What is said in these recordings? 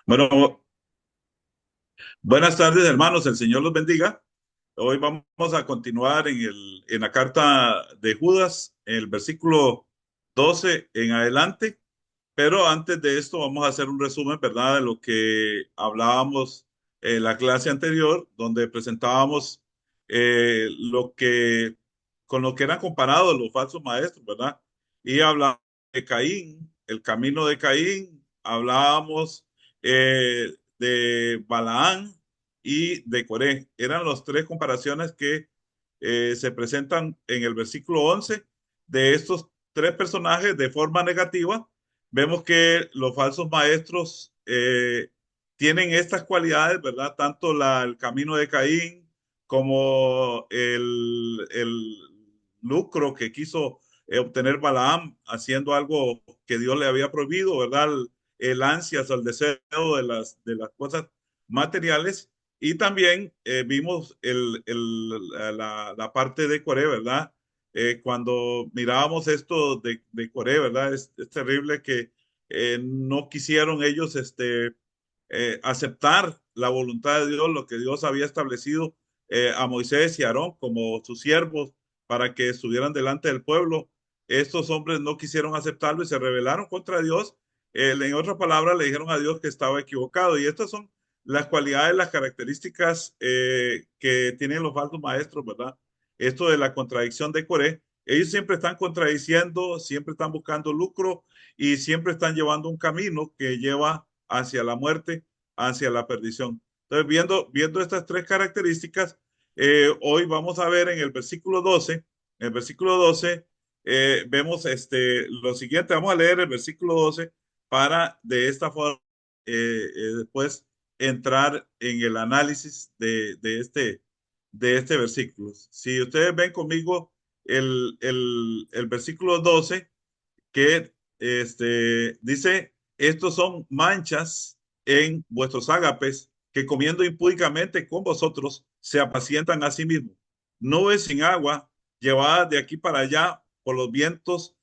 Bueno, buenas tardes, hermanos. El Señor los bendiga. Hoy vamos a continuar en la carta de Judas, el versículo 12 en adelante. Pero antes de esto, vamos a hacer un resumen, ¿verdad?, de lo que hablábamos en la clase anterior, donde presentábamos con lo que eran comparados los falsos maestros, ¿verdad? Y hablábamos de Caín, el camino de Caín, hablábamos de Balaán y de Coré. Eran las tres comparaciones que se presentan en el versículo 11 de estos tres personajes de forma negativa. Vemos que los falsos maestros tienen estas cualidades, ¿verdad? Tanto el camino de Caín como el lucro que quiso obtener Balaam haciendo algo que Dios le había prohibido, ¿verdad? El ansias o el deseo de las cosas materiales. Y también vimos la parte de Coré, ¿verdad? Cuando mirábamos esto de Coré, ¿verdad? Es terrible que no quisieron ellos aceptar la voluntad de Dios, lo que Dios había establecido a Moisés y a Aarón como sus siervos para que estuvieran delante del pueblo. Estos hombres no quisieron aceptarlo y se rebelaron contra Dios. En otras palabras, le dijeron a Dios que estaba equivocado. Y estas son las cualidades, las características que tienen los falsos maestros, ¿verdad? Esto de la contradicción de Coré. Ellos siempre están contradiciendo, siempre están buscando lucro y siempre están llevando un camino que lleva hacia la muerte, hacia la perdición. Entonces, viendo estas tres características, hoy vamos a ver en el versículo 12 vemos lo siguiente. Vamos a leer el versículo 12 para de esta forma después entrar en el análisis de este versículo. Si ustedes ven conmigo el versículo 12 que dice, estos son manchas en vuestros ágapes que comiendo impúdicamente con vosotros se apacientan a sí mismos. Nubes sin agua llevadas de aquí para allá por los vientos,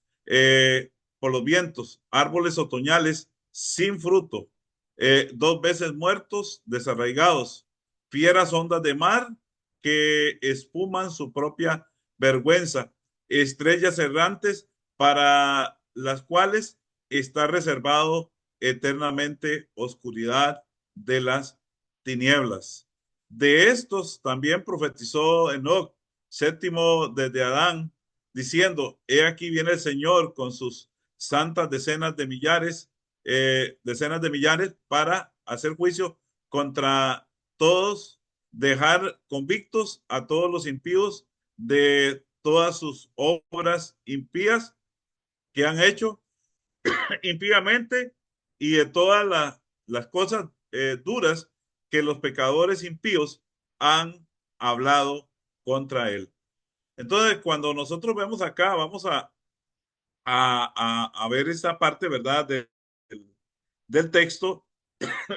árboles otoñales sin fruto, dos veces muertos, desarraigados, fieras ondas de mar que espuman su propia vergüenza, estrellas errantes para las cuales está reservado eternamente oscuridad de las tinieblas. De estos también profetizó Enoc, séptimo desde Adán, diciendo, he aquí viene el Señor con sus santas decenas de millares para hacer juicio contra todos, dejar convictos a todos los impíos de todas sus obras impías que han hecho impíamente y de todas las cosas duras que los pecadores impíos han hablado contra él. Entonces, cuando nosotros vemos acá, vamos a ver esa parte, ¿verdad?, del texto,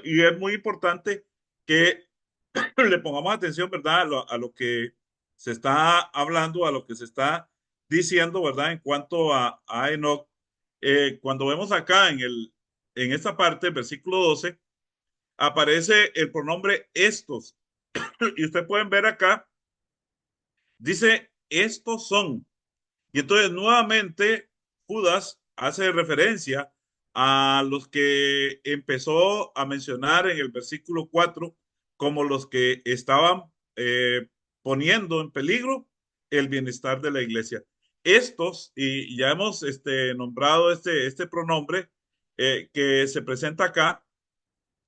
y es muy importante que le pongamos atención, ¿verdad?, a lo que se está hablando, a lo que se está diciendo, ¿verdad?, en cuanto a Enoch. Cuando vemos acá en esta parte, versículo 12, aparece el pronombre estos. Y ustedes pueden ver acá, dice, estos son. Y entonces nuevamente Judas hace referencia a los que empezó a mencionar en el versículo 4 como los que estaban poniendo en peligro el bienestar de la iglesia. Estos, y ya hemos nombrado este pronombre que se presenta acá,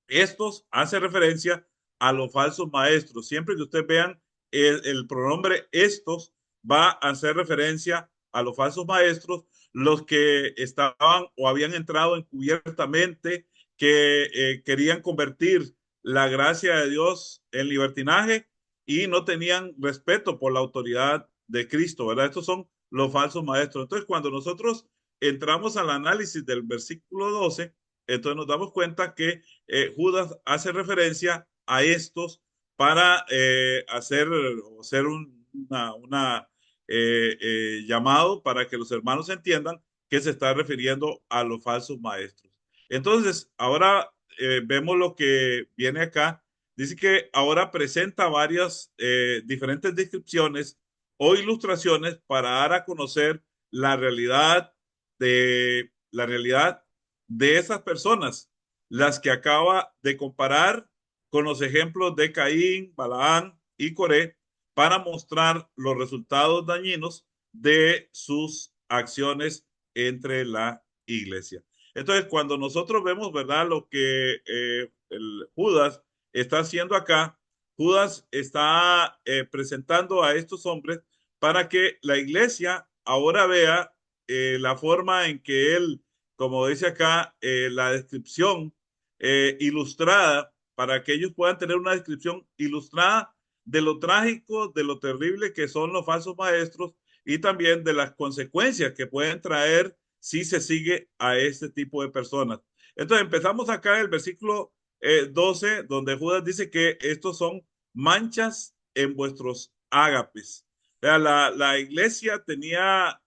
estos hace referencia a los falsos maestros. Siempre que ustedes vean el pronombre estos, va a hacer referencia a los falsos maestros, los que estaban o habían entrado encubiertamente, que querían convertir la gracia de Dios en libertinaje y no tenían respeto por la autoridad de Cristo, ¿verdad? Estos son los falsos maestros. Entonces, cuando nosotros entramos al análisis del versículo 12, entonces nos damos cuenta que Judas hace referencia a estos para hacer llamado para que los hermanos entiendan que se está refiriendo a los falsos maestros. Entonces, ahora vemos lo que viene acá. Dice que ahora presenta varias diferentes descripciones o ilustraciones para dar a conocer la realidad de esas personas, las que acaba de comparar con los ejemplos de Caín, Balaán y Coré, para mostrar los resultados dañinos de sus acciones entre la iglesia. Entonces, cuando nosotros vemos, ¿verdad?, lo que el Judas está haciendo acá, Judas está presentando a estos hombres para que la iglesia ahora vea la forma en que él, como dice acá, la descripción ilustrada, para que ellos puedan tener una descripción ilustrada de lo trágico, de lo terrible que son los falsos maestros y también de las consecuencias que pueden traer si se sigue a este tipo de personas. Entonces empezamos acá en el versículo 12, donde Judas dice que estos son manchas en vuestros ágapes. La iglesia tenía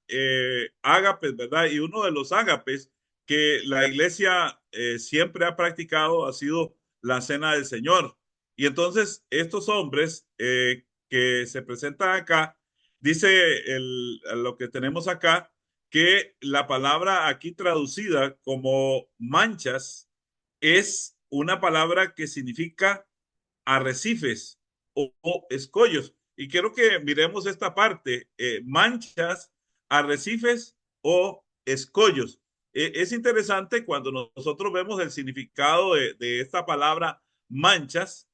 ágapes, ¿verdad? Y uno de los ágapes que la iglesia siempre ha practicado ha sido la cena del Señor. Y entonces estos hombres que se presentan acá, dice lo que tenemos acá, que la palabra aquí traducida como manchas es una palabra que significa arrecifes o escollos. Y quiero que miremos esta parte, manchas, arrecifes o escollos. Es interesante cuando nosotros vemos el significado de esta palabra manchas,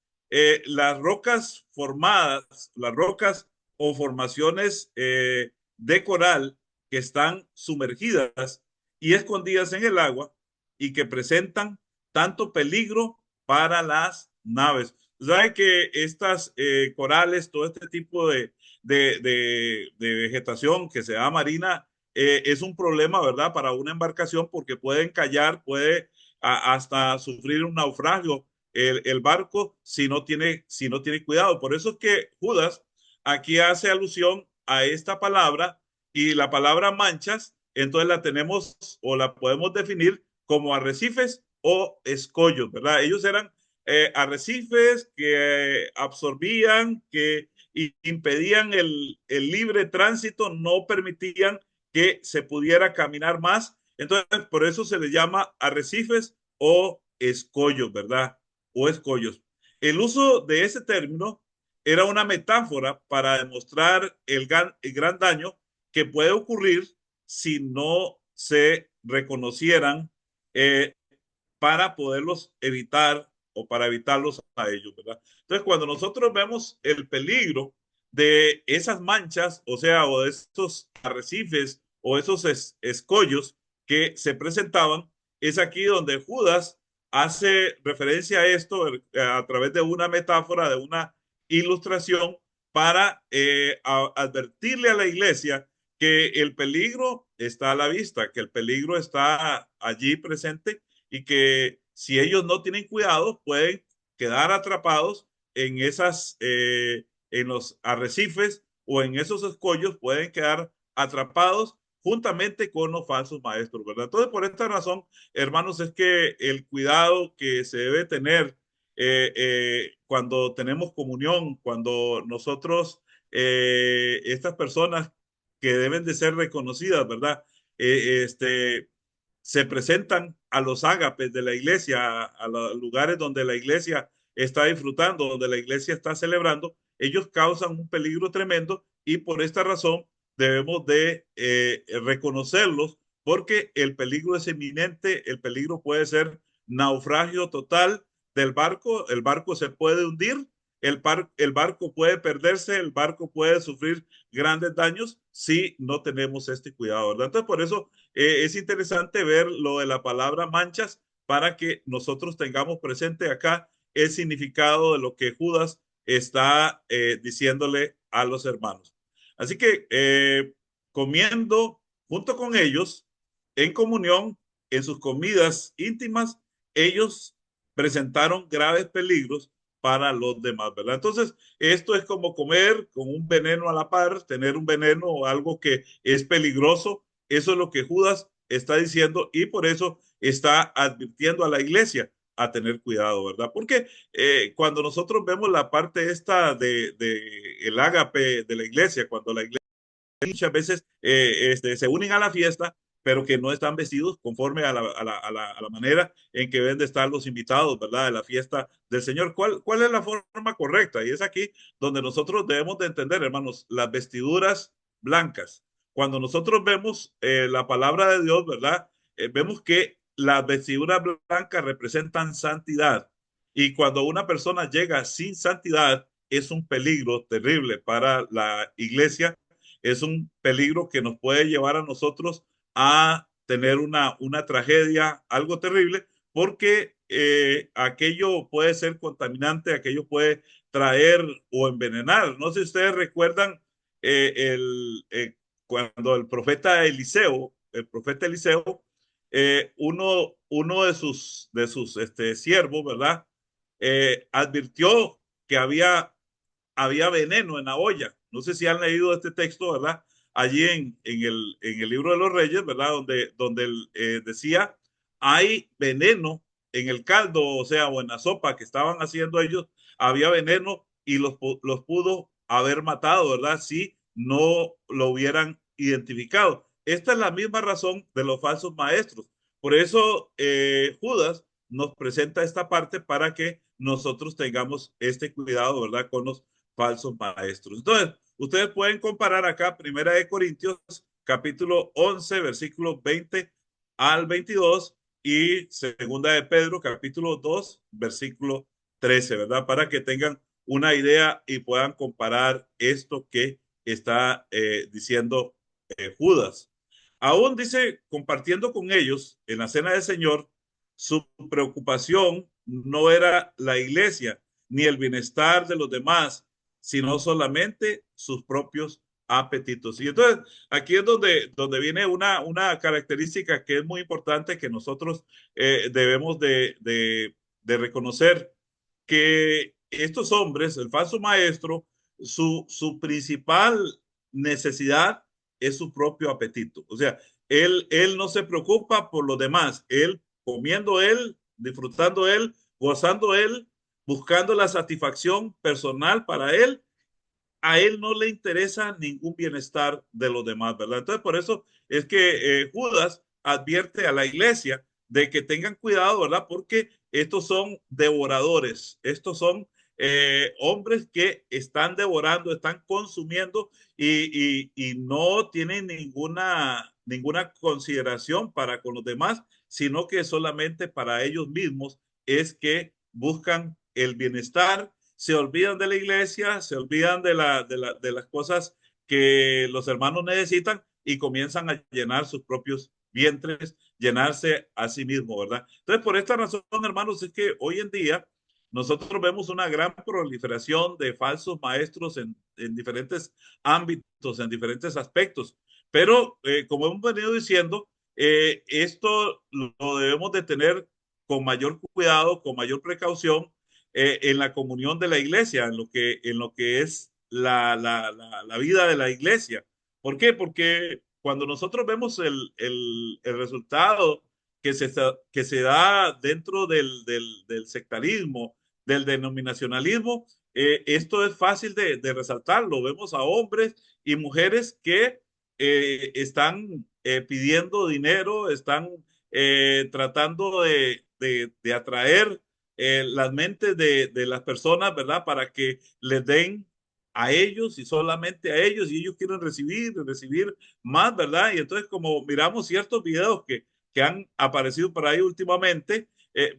las rocas formadas, las rocas o formaciones de coral que están sumergidas y escondidas en el agua y que presentan tanto peligro para las naves. ¿Sabe que estas corales, todo este tipo de vegetación que se da marina, es un problema, ¿verdad? Para una embarcación porque pueden callar, puede hasta sufrir un naufragio el barco si no tiene cuidado. Por eso es que Judas aquí hace alusión a esta palabra y la palabra manchas, entonces la tenemos o la podemos definir como arrecifes o escollos, ¿verdad? Ellos eran arrecifes que absorbían, que impedían el libre tránsito, no permitían que se pudiera caminar más. Entonces, por eso se les llama arrecifes o escollos, ¿verdad? O escollos. El uso de ese término era una metáfora para demostrar el gran daño que puede ocurrir si no se reconocieran para poderlos evitar o para evitarlos a ellos, ¿verdad? Entonces, cuando nosotros vemos el peligro de esas manchas, o sea, o de esos arrecifes o esos escollos que se presentaban, es aquí donde Judas hace referencia a esto a través de una metáfora, de una ilustración para advertirle a la iglesia que el peligro está a la vista, que el peligro está allí presente y que si ellos no tienen cuidado pueden quedar atrapados en en los arrecifes o en esos escollos, pueden quedar atrapados juntamente con los falsos maestros, ¿verdad? Entonces, por esta razón, hermanos, es que el cuidado que se debe tener cuando tenemos comunión, cuando nosotros, estas personas que deben de ser reconocidas, ¿verdad? Se presentan a los ágapes de la iglesia, a los lugares donde la iglesia está disfrutando, donde la iglesia está celebrando, ellos causan un peligro tremendo y por esta razón debemos de reconocerlos porque el peligro es inminente, el peligro puede ser naufragio total del barco, el barco se puede hundir, el barco puede perderse, el barco puede sufrir grandes daños si no tenemos este cuidado, ¿verdad? Entonces, por eso es interesante ver lo de la palabra manchas para que nosotros tengamos presente acá el significado de lo que Judas está diciéndole a los hermanos. Así que comiendo junto con ellos, en comunión, en sus comidas íntimas, ellos presentaron graves peligros para los demás, ¿verdad? Entonces, esto es como comer con un veneno a la par, tener un veneno o algo que es peligroso. Eso es lo que Judas está diciendo y por eso está advirtiendo a la iglesia a tener cuidado, ¿verdad? Porque cuando nosotros vemos la parte esta de el ágape de la iglesia, cuando la iglesia muchas veces se unen a la fiesta, pero que no están vestidos conforme a la manera en que deben de estar los invitados, ¿verdad? De la fiesta del Señor. ¿Cuál es la forma correcta? Y es aquí donde nosotros debemos de entender, hermanos, las vestiduras blancas. Cuando nosotros vemos la palabra de Dios, ¿verdad? Vemos que las vestiduras blancas representan santidad. Y cuando una persona llega sin santidad, es un peligro terrible para la iglesia, es un peligro que nos puede llevar a nosotros a tener una tragedia, algo terrible, porque aquello puede ser contaminante, aquello puede traer o envenenar. No sé si ustedes recuerdan cuando el profeta Eliseo, uno de sus siervos, ¿verdad? Advirtió que había veneno en la olla. No sé si han leído este texto, ¿verdad? Allí en el libro de los Reyes, ¿verdad? Donde él, decía, hay veneno en el caldo, o sea, o en la sopa que estaban haciendo ellos, había veneno y los pudo haber matado, ¿verdad? Si no lo hubieran identificado. Esta es la misma razón de los falsos maestros. Por eso Judas nos presenta esta parte para que nosotros tengamos este cuidado, ¿verdad? Con los falsos maestros. Entonces, ustedes pueden comparar acá Primera de Corintios, capítulo 11, versículos 20 al 22 y Segunda de Pedro, capítulo 2, versículo 13, ¿verdad? Para que tengan una idea y puedan comparar esto que está diciendo Judas. Aún dice, compartiendo con ellos en la cena del Señor, su preocupación no era la iglesia ni el bienestar de los demás, sino solamente sus propios apetitos. Y entonces aquí es donde viene una característica que es muy importante que nosotros debemos de reconocer, que estos hombres, el falso maestro, su principal necesidad es su propio apetito. O sea, él no se preocupa por los demás, él comiendo él, disfrutando él, gozando él, buscando la satisfacción personal para él, a él no le interesa ningún bienestar de los demás, ¿verdad? Entonces, por eso es que Judas advierte a la iglesia de que tengan cuidado, ¿verdad? Porque estos son devoradores, estos son hombres que están devorando, están consumiendo y no tienen ninguna consideración para con los demás, sino que solamente para ellos mismos es que buscan el bienestar, se olvidan de la iglesia, se olvidan de las cosas que los hermanos necesitan y comienzan a llenar sus propios vientres, llenarse a sí mismo, ¿verdad? Entonces, por esta razón, hermanos, es que hoy en día nosotros vemos una gran proliferación de falsos maestros en diferentes ámbitos, en diferentes aspectos. Pero, como hemos venido diciendo, esto lo debemos de tener con mayor cuidado, con mayor precaución, en la comunión de la iglesia, en lo que es la vida de la iglesia. ¿Por qué? Porque cuando nosotros vemos el resultado que se da dentro del sectarismo, del denominacionalismo, esto es fácil de resaltarlo. Vemos a hombres y mujeres que están pidiendo dinero, están tratando de atraer las mentes de las personas, ¿verdad? Para que les den a ellos y solamente a ellos, y ellos quieren recibir más, ¿verdad? Y entonces como miramos ciertos videos que han aparecido por ahí últimamente,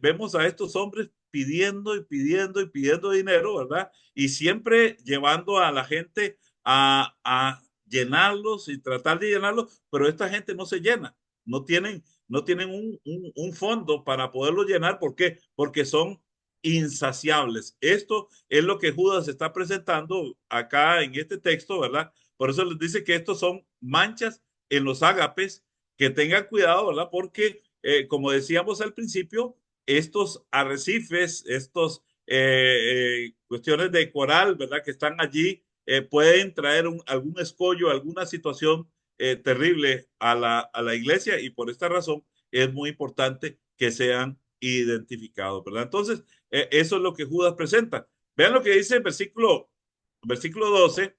vemos a estos hombres pidiendo y pidiendo y pidiendo dinero, ¿verdad? Y siempre llevando a la gente a llenarlos y tratar de llenarlos, pero esta gente no se llena, no tienen un fondo para poderlo llenar. ¿Por qué? Porque son insaciables. Esto es lo que Judas está presentando acá en este texto, ¿verdad? Por eso les dice que estos son manchas en los ágapes, que tengan cuidado, ¿verdad? Porque, como decíamos al principio, estos arrecifes, estos cuestiones de coral, ¿verdad? Que están allí, pueden traer algún escollo, alguna situación terrible a la iglesia, y por esta razón es muy importante que sean identificados, ¿verdad? Entonces, eso es lo que Judas presenta. Vean lo que dice el versículo 12,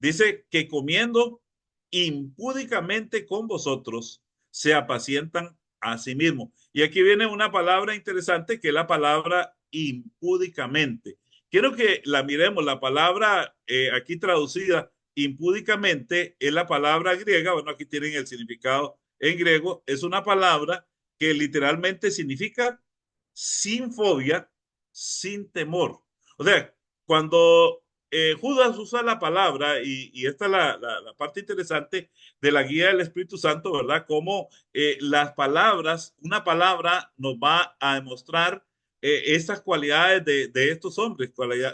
dice que comiendo impúdicamente con vosotros se apacientan a sí mismos. Y aquí viene una palabra interesante que es la palabra impúdicamente. Quiero que la miremos, la palabra aquí traducida impúdicamente es la palabra griega, bueno, aquí tienen el significado en griego, es una palabra que literalmente significa sin fobia, sin temor. O sea, cuando Judas usa la palabra, y esta es la parte interesante de la guía del Espíritu Santo, ¿verdad? Como las palabras, una palabra nos va a demostrar esas cualidades de estos hombres,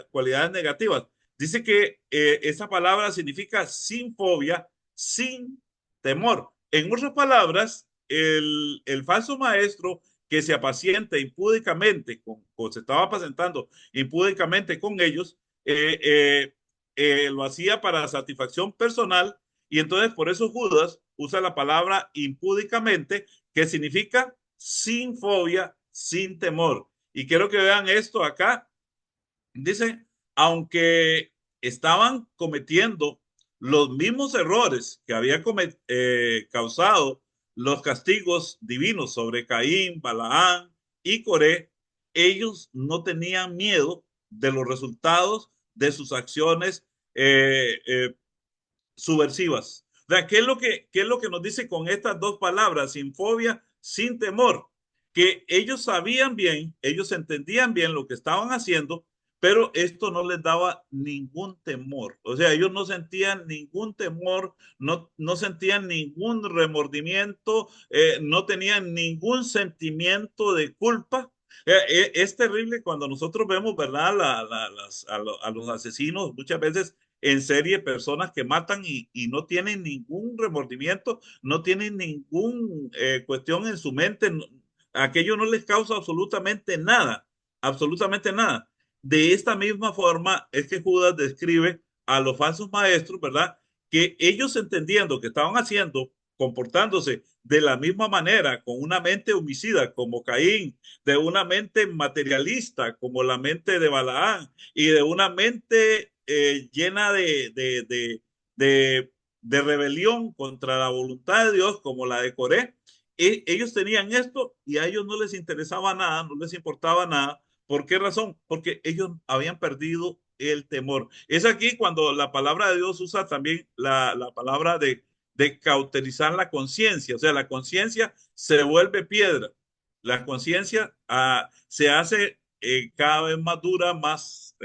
cualidades negativas. Dice que esa palabra significa sin fobia, sin temor. En otras palabras, el falso maestro que se apacienta impúdicamente, se estaba apacentando impúdicamente con ellos, lo hacía para satisfacción personal, y entonces por eso Judas usa la palabra impúdicamente, que significa sin fobia, sin temor. Y quiero que vean esto acá. Dice, aunque estaban cometiendo los mismos errores que había causado los castigos divinos sobre Caín, Balaán y Coré, ellos no tenían miedo de los resultados de sus acciones subversivas. O sea, qué es lo que nos dice con estas dos palabras, sin fobia, sin temor? Que ellos sabían bien, ellos entendían bien lo que estaban haciendo, pero esto no les daba ningún temor. O sea, ellos no sentían ningún temor, no sentían ningún remordimiento, no tenían ningún sentimiento de culpa. Es terrible cuando nosotros vemos, ¿verdad? A los asesinos muchas veces en serie, personas que matan y no tienen ningún remordimiento, no tienen ninguna cuestión en su mente, aquello no les causa absolutamente nada, absolutamente nada. De esta misma forma es que Judas describe a los falsos maestros, ¿verdad? Que ellos entendiendo que estaban haciendo, comportándose de la misma manera, con una mente homicida como Caín, de una mente materialista como la mente de Balaán, y de una mente llena de rebelión contra la voluntad de Dios, como la de Coré. Ellos tenían esto y a ellos no les interesaba nada, no les importaba nada. ¿Por qué razón? Porque ellos habían perdido el temor. Es aquí cuando la palabra de Dios usa también la palabra de cauterizar la conciencia. O sea, la conciencia se vuelve piedra. La conciencia se hace cada vez más dura, más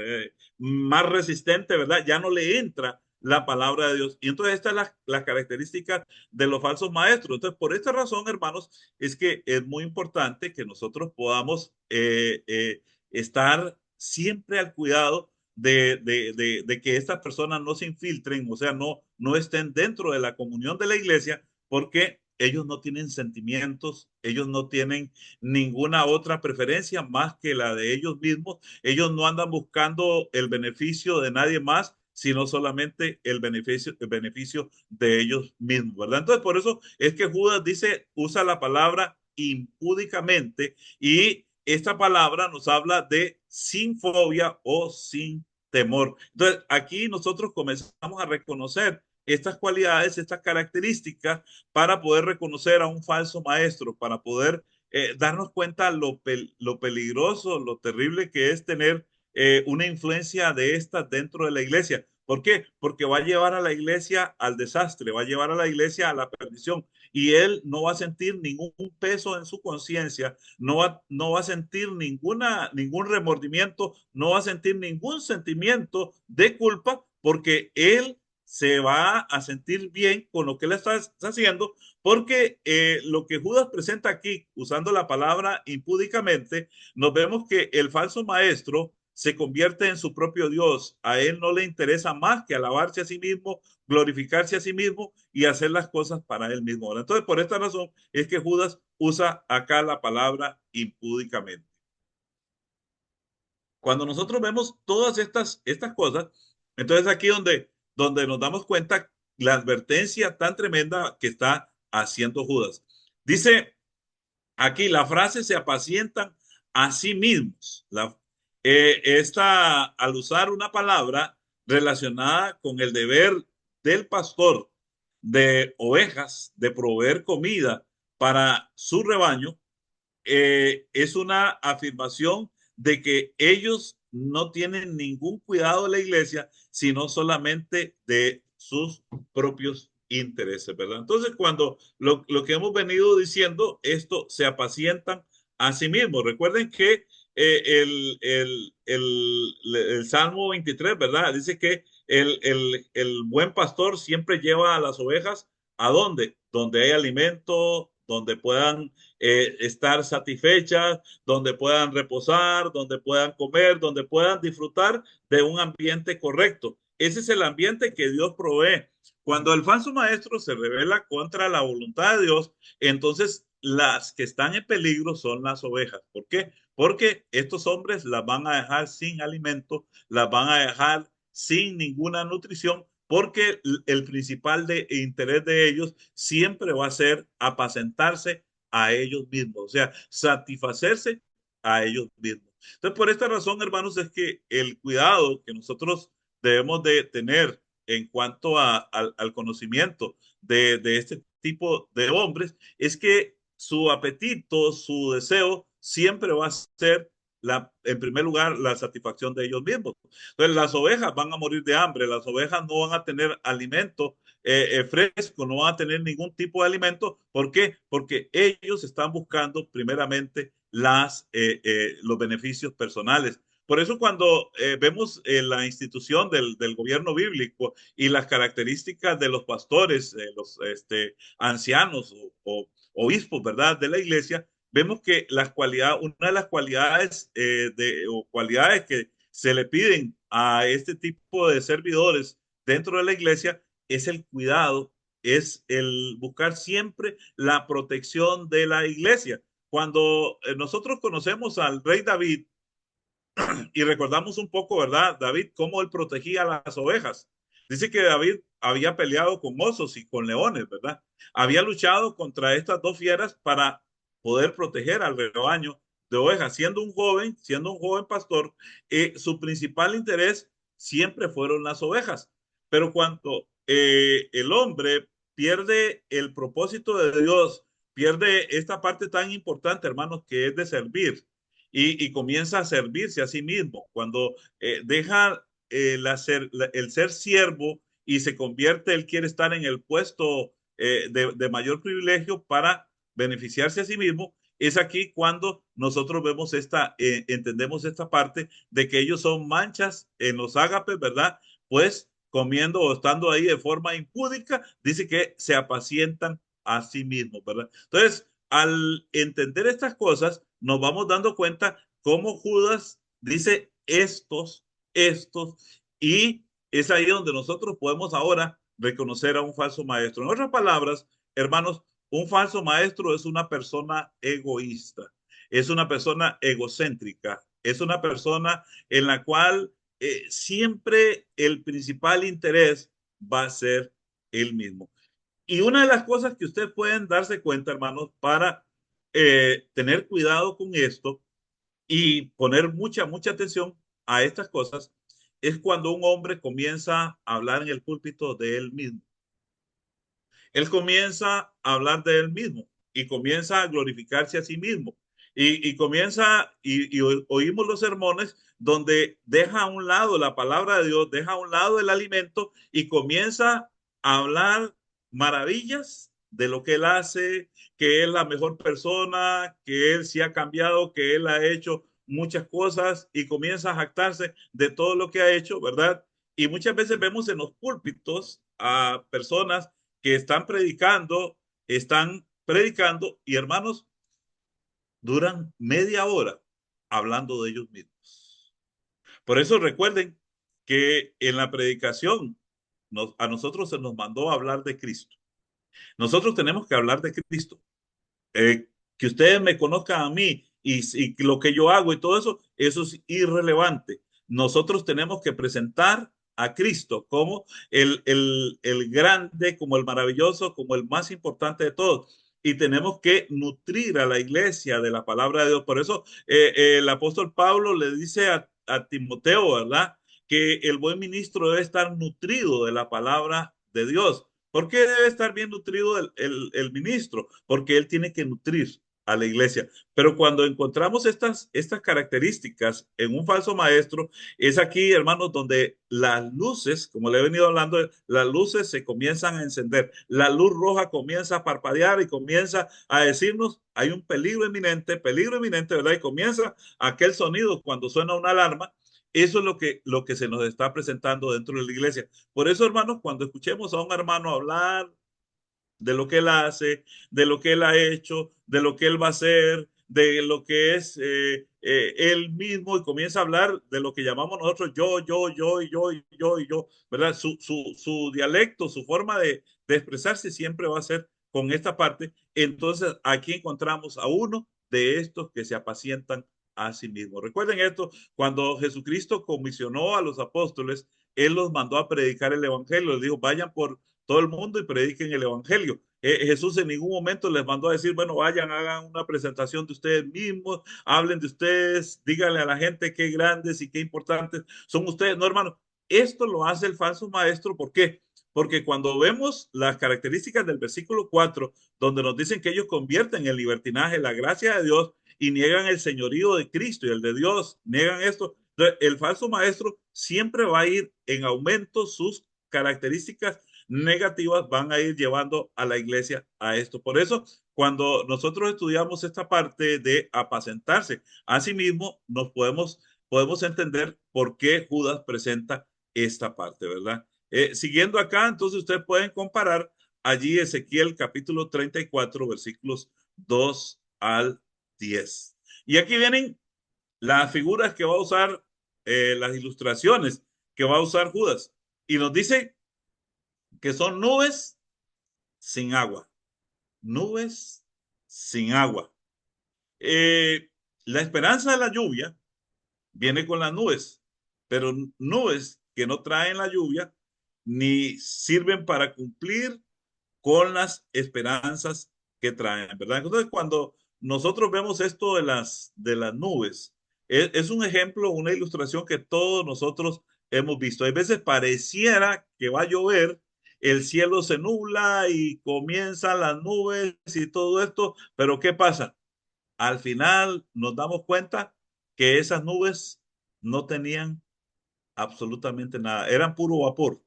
resistente, ¿verdad? Ya no le entra la palabra de Dios. Y entonces esta es la característica de los falsos maestros. Entonces, por esta razón, hermanos, es que es muy importante que nosotros podamos estar siempre al cuidado de que estas personas no se infiltren, o sea, no estén dentro de la comunión de la iglesia, porque ellos no tienen sentimientos, ellos no tienen ninguna otra preferencia más que la de ellos mismos. Ellos no andan buscando el beneficio de nadie más, sino solamente el beneficio de ellos mismos, ¿verdad? Entonces, por eso es que Judas dice, usa la palabra impúdicamente, y esta palabra nos habla de sin fobia o sin temor. Entonces, aquí nosotros comenzamos a reconocer estas cualidades, estas características, para poder reconocer a un falso maestro, para poder darnos cuenta lo peligroso, lo terrible que es tener una influencia de estas dentro de la iglesia. ¿Por qué? Porque va a llevar a la iglesia al desastre, va a llevar a la iglesia a la perdición, y él no va a sentir ningún peso en su conciencia, no va a sentir ningún remordimiento, no va a sentir ningún sentimiento de culpa, porque él se va a sentir bien con lo que él está haciendo, porque lo que Judas presenta aquí, usando la palabra impúdicamente, nos vemos que el falso maestro se convierte en su propio Dios. A él no le interesa más que alabarse a sí mismo, glorificarse a sí mismo y hacer las cosas para él mismo. Entonces, por esta razón es que Judas usa acá la palabra impúdicamente. Cuando nosotros vemos todas estas cosas, entonces aquí donde nos damos cuenta la advertencia tan tremenda que está haciendo Judas. Dice aquí la frase se apacientan a sí mismos. Al usar una palabra relacionada con el deber del pastor de ovejas, de proveer comida para su rebaño, es una afirmación de que ellos no tienen ningún cuidado de la iglesia, sino solamente de sus propios intereses, ¿verdad? Entonces, cuando lo que hemos venido diciendo, esto se apacientan a sí mismos. Recuerden que el Salmo 23, ¿verdad? Dice que el buen pastor siempre lleva a las ovejas ¿a dónde? Donde hay alimento, donde puedan estar satisfechas, donde puedan reposar, donde puedan comer, donde puedan disfrutar de un ambiente correcto. Ese es el ambiente que Dios provee. Cuando el falso maestro se revela contra la voluntad de Dios, entonces las que están en peligro son las ovejas. ¿Por qué? Porque estos hombres las van a dejar sin alimento, las van a dejar sin ninguna nutrición, porque el principal interés de ellos siempre va a ser apacentarse a ellos mismos, o sea, satisfacerse a ellos mismos. Entonces, por esta razón, hermanos, es que el cuidado que nosotros debemos de tener en cuanto al conocimiento de este tipo de hombres es que su apetito, su deseo, siempre va a ser en primer lugar, la satisfacción de ellos mismos. Entonces, las ovejas van a morir de hambre, las ovejas no van a tener alimento fresco, no van a tener ningún tipo de alimento. ¿Por qué? Porque ellos están buscando primeramente los beneficios personales. Por eso cuando vemos la institución del gobierno bíblico y las características de los pastores, los ancianos o obispos, ¿verdad?, de la iglesia, vemos que una de las cualidades o cualidades que se le piden a este tipo de servidores dentro de la iglesia es el cuidado, es el buscar siempre la protección de la iglesia. Cuando nosotros conocemos al rey David y recordamos un poco, ¿verdad? David, cómo él protegía las ovejas. Dice que David había peleado con osos y con leones, ¿verdad? Había luchado contra estas dos fieras para poder proteger al rebaño de ovejas. Siendo un joven pastor, su principal interés siempre fueron las ovejas. Pero cuando el hombre pierde el propósito de Dios, pierde esta parte tan importante, hermanos, que es de servir y comienza a servirse a sí mismo. Cuando deja el ser siervo y se convierte, él quiere estar en el puesto de mayor privilegio para beneficiarse a sí mismo. Es aquí cuando nosotros entendemos esta parte de que ellos son manchas en los ágapes, ¿verdad? Pues comiendo o estando ahí de forma impúdica, dice que se apacientan a sí mismos, ¿verdad? Entonces, al entender estas cosas, nos vamos dando cuenta cómo Judas dice estos, y es ahí donde nosotros podemos ahora reconocer a un falso maestro. En otras palabras, hermanos, un falso maestro es una persona egoísta, es una persona egocéntrica, es una persona en la cual siempre el principal interés va a ser el mismo. Y una de las cosas que ustedes pueden darse cuenta, hermanos, para tener cuidado con esto y poner mucha atención a estas cosas, es cuando un hombre comienza a hablar en el púlpito de él mismo. Él comienza a hablar de él mismo y comienza a glorificarse a sí mismo. Y oímos los sermones donde deja a un lado la palabra de Dios, deja a un lado el alimento y comienza a hablar maravillas de lo que él hace, que es la mejor persona, que él sí ha cambiado, que él ha hecho muchas cosas y comienza a jactarse de todo lo que ha hecho, ¿verdad? Y muchas veces vemos en los púlpitos a personas que están predicando y hermanos, duran media hora hablando de ellos mismos. Por eso recuerden que en la predicación a nosotros se nos mandó a hablar de Cristo. Nosotros tenemos que hablar de Cristo. Que ustedes me conozcan a mí y lo que yo hago y todo eso, eso es irrelevante. Nosotros tenemos que presentar a Cristo como el grande, como el maravilloso, como el más importante de todos. y tenemos que nutrir a la iglesia de la palabra de Dios. Por eso el apóstol Pablo le dice a Timoteo, ¿verdad? Que el buen ministro debe estar nutrido de la palabra de Dios. ¿Por qué debe estar bien nutrido el ministro? Porque él tiene que nutrir a la iglesia. Pero cuando encontramos estas características en un falso maestro, es aquí, hermanos, donde las luces, como le he venido hablando, las luces se comienzan a encender. La luz roja comienza a parpadear y comienza a decirnos, hay un peligro inminente, ¿verdad? Y comienza aquel sonido cuando suena una alarma. Eso es lo que se nos está presentando dentro de la iglesia. Por eso, hermanos, cuando escuchemos a un hermano hablar de lo que él hace, de lo que él ha hecho, de lo que él va a hacer, de lo que es él mismo, y comienza a hablar de lo que llamamos nosotros yo, ¿verdad? Su dialecto, su forma de expresarse siempre va a ser con esta parte. Entonces aquí encontramos a uno de estos que se apacientan a sí mismos. Recuerden esto, cuando Jesucristo comisionó a los apóstoles, él los mandó a predicar el evangelio, les dijo, vayan por todo el mundo y prediquen el evangelio. Jesús en ningún momento les mandó a decir, bueno, vayan, hagan una presentación de ustedes mismos, hablen de ustedes, díganle a la gente qué grandes y qué importantes son ustedes. No, hermano, esto lo hace el falso maestro. ¿Por qué? Porque cuando vemos las características del versículo 4, donde nos dicen que ellos convierten en libertinaje la gracia de Dios y niegan el señorío de Cristo y el de Dios, niegan esto, el falso maestro siempre va a ir en aumento sus características negativas van a ir llevando a la iglesia a esto. Por eso, cuando nosotros estudiamos esta parte de apacentarse a sí mismo, podemos entender por qué Judas presenta esta parte, ¿verdad? Siguiendo acá, entonces ustedes pueden comparar allí Ezequiel capítulo 34, versículos 2 al 10. Y aquí vienen las figuras que va a usar, las ilustraciones que va a usar Judas. Y nos dice que son nubes sin agua. Nubes sin agua. Eh, la esperanza de la lluvia viene con las nubes, pero nubes que no traen la lluvia ni sirven para cumplir con las esperanzas que traen, ¿verdad? Entonces, cuando nosotros vemos esto de las nubes, es un ejemplo, una ilustración que todos nosotros hemos visto. Hay veces pareciera que va a llover, el cielo se nubla y comienzan las nubes y todo esto, pero ¿qué pasa? Al final nos damos cuenta que esas nubes no tenían absolutamente nada, eran puro vapor,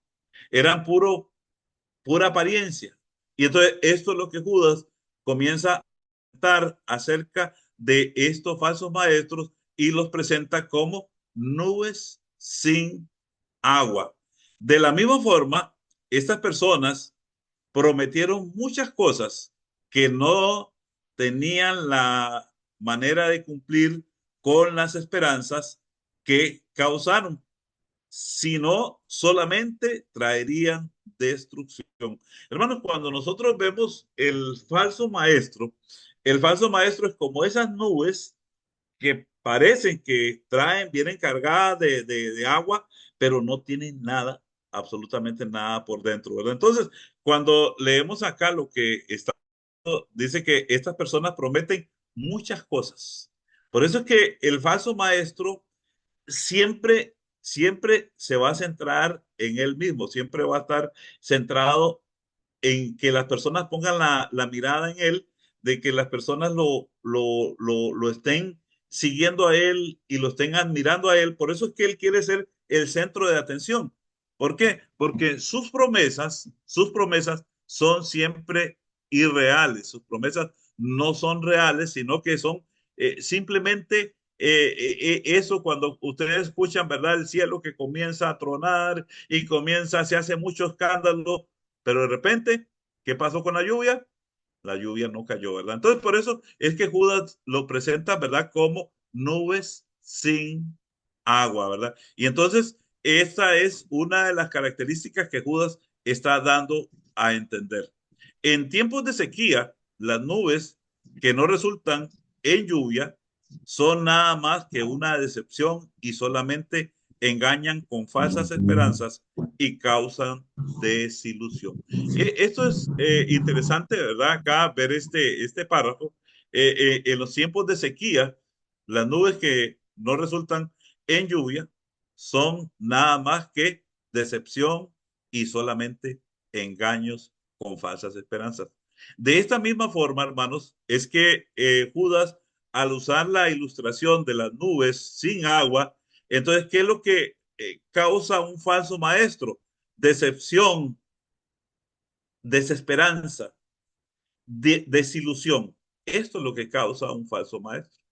eran pura apariencia. Y entonces esto es lo que Judas comienza a comentar acerca de estos falsos maestros y los presenta como nubes sin agua. De la misma forma, estas personas prometieron muchas cosas que no tenían la manera de cumplir con las esperanzas que causaron, sino solamente traerían destrucción. Hermanos, cuando nosotros vemos el falso maestro es como esas nubes que parecen que vienen cargadas de agua, pero no tienen nada, absolutamente nada por dentro, ¿verdad? Entonces, cuando leemos acá lo que está, dice que estas personas prometen muchas cosas. Por eso es que el falso maestro siempre se va a centrar en él mismo, siempre va a estar centrado en que las personas pongan la mirada en él, de que las personas lo estén siguiendo a él y lo estén admirando a él. Por eso es que él quiere ser el centro de atención. ¿Por qué? Porque sus promesas son siempre irreales. Sus promesas no son reales, sino que son simplemente eso cuando ustedes escuchan, ¿verdad? El cielo que comienza a tronar y se hace mucho escándalo, pero de repente, ¿qué pasó con la lluvia? La lluvia no cayó, ¿verdad? Entonces, por eso es que Judas lo presenta, ¿verdad? Como nubes sin agua, ¿verdad? Y entonces, esta es una de las características que Judas está dando a entender. En tiempos de sequía, las nubes que no resultan en lluvia son nada más que una decepción y solamente engañan con falsas esperanzas y causan desilusión. Esto es interesante, ¿verdad? Acá ver este párrafo. En los tiempos de sequía, las nubes que no resultan en lluvia son nada más que decepción y solamente engaños con falsas esperanzas. De esta misma forma, hermanos, es que Judas, al usar la ilustración de las nubes sin agua, entonces, ¿qué es lo que causa un falso maestro? Decepción, desesperanza, desilusión. Esto es lo que causa un falso maestro.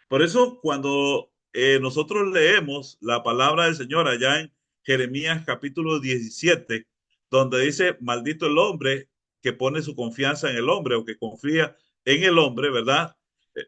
Por eso, cuando nosotros leemos la palabra del Señor allá en Jeremías capítulo 17, donde dice, maldito el hombre que pone su confianza en el hombre o que confía en el hombre, ¿verdad?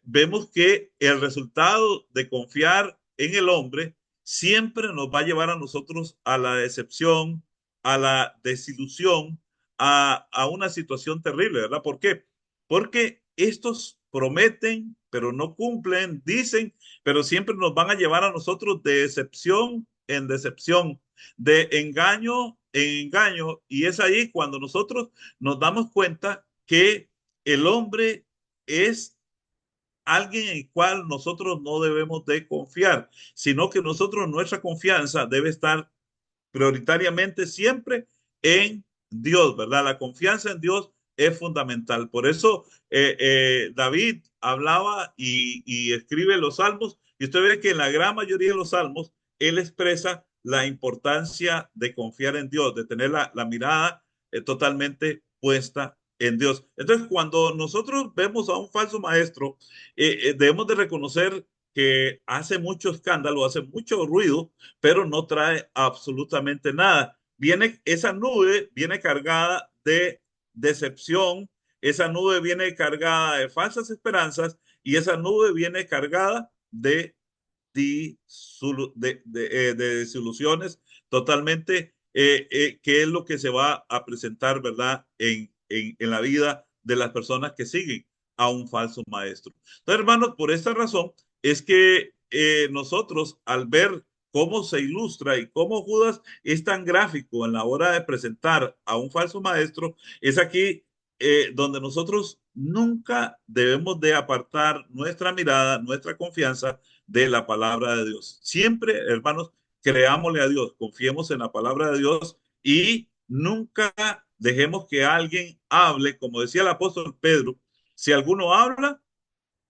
Vemos que el resultado de confiar en el hombre siempre nos va a llevar a nosotros a la decepción, a la desilusión, a una situación terrible, ¿verdad? ¿Por qué? Porque estos prometen, pero no cumplen, dicen, pero siempre nos van a llevar a nosotros de decepción en decepción, de engaño en engaño. Y es ahí cuando nosotros nos damos cuenta que el hombre es alguien en el cual nosotros no debemos de confiar, sino que nosotros, nuestra confianza debe estar prioritariamente siempre en Dios, ¿verdad? La confianza en Dios es fundamental. Por eso David hablaba y escribe los salmos, y usted ve que en la gran mayoría de los salmos, él expresa la importancia de confiar en Dios, de tener la mirada totalmente puesta en Dios. Entonces, cuando nosotros vemos a un falso maestro, debemos de reconocer que hace mucho escándalo, hace mucho ruido, pero no trae absolutamente nada. Viene, esa nube viene cargada de decepción, esa nube viene cargada de falsas esperanzas y esa nube viene cargada de, de desilusiones totalmente, que es lo que se va a presentar, ¿verdad? En la vida de las personas que siguen a un falso maestro. Entonces, hermanos, por esta razón es que nosotros al ver cómo se ilustra y cómo Judas es tan gráfico en la hora de presentar a un falso maestro, es aquí donde nosotros nunca debemos de apartar nuestra mirada, nuestra confianza de la palabra de Dios. Siempre, hermanos, creámosle a Dios, confiemos en la palabra de Dios y nunca dejemos que alguien hable, como decía el apóstol Pedro, si alguno habla,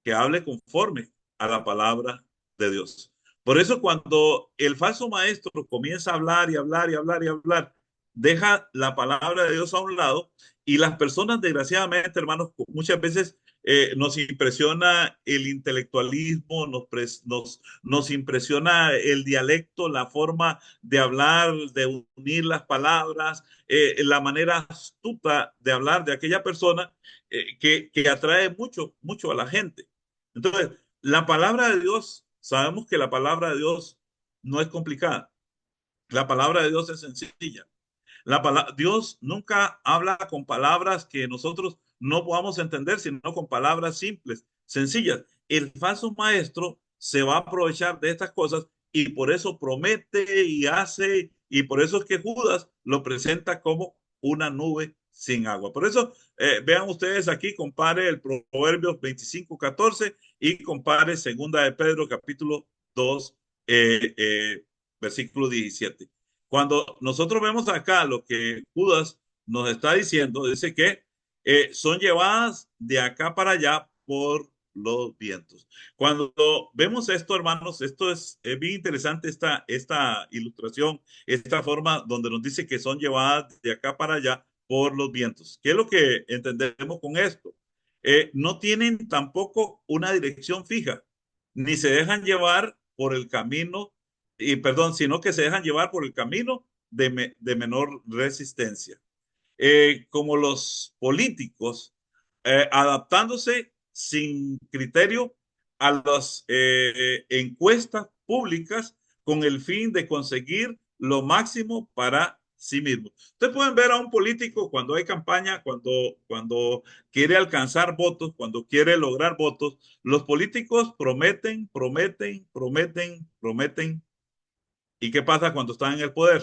que hable conforme a la palabra de Dios. Por eso cuando el falso maestro comienza a hablar y hablar y hablar y hablar, deja la palabra de Dios a un lado y las personas, desgraciadamente, hermanos, muchas veces nos impresiona el intelectualismo, nos impresiona el dialecto, la forma de hablar, de unir las palabras, la manera astuta de hablar de aquella persona que atrae mucho, mucho a la gente. Entonces, la palabra de Dios, sabemos que la palabra de Dios no es complicada. La palabra de Dios es sencilla. Dios nunca habla con palabras que nosotros no podamos entender, sino con palabras simples, sencillas. El falso maestro se va a aprovechar de estas cosas y por eso promete y hace, y por eso es que Judas lo presenta como una nube sin agua. Por eso, vean ustedes aquí, compare el Proverbios 25:14 y compare Segunda de Pedro, capítulo 2, versículo 17. Cuando nosotros vemos acá lo que Judas nos está diciendo, dice que son llevadas de acá para allá por los vientos. Cuando vemos esto, hermanos, esto es bien interesante, esta ilustración, esta forma donde nos dice que son llevadas de acá para allá por los vientos. ¿Qué es lo que entendemos con esto? No tienen tampoco una dirección fija, ni se dejan llevar por el camino y perdón, sino que se dejan llevar por el camino de menor resistencia. Como los políticos, adaptándose sin criterio a las encuestas públicas con el fin de conseguir lo máximo para sí mismo. Ustedes pueden ver a un político cuando hay campaña, cuando quiere alcanzar votos, cuando quiere lograr votos, los políticos prometen, prometen, prometen, prometen ¿Y qué pasa cuando están en el poder?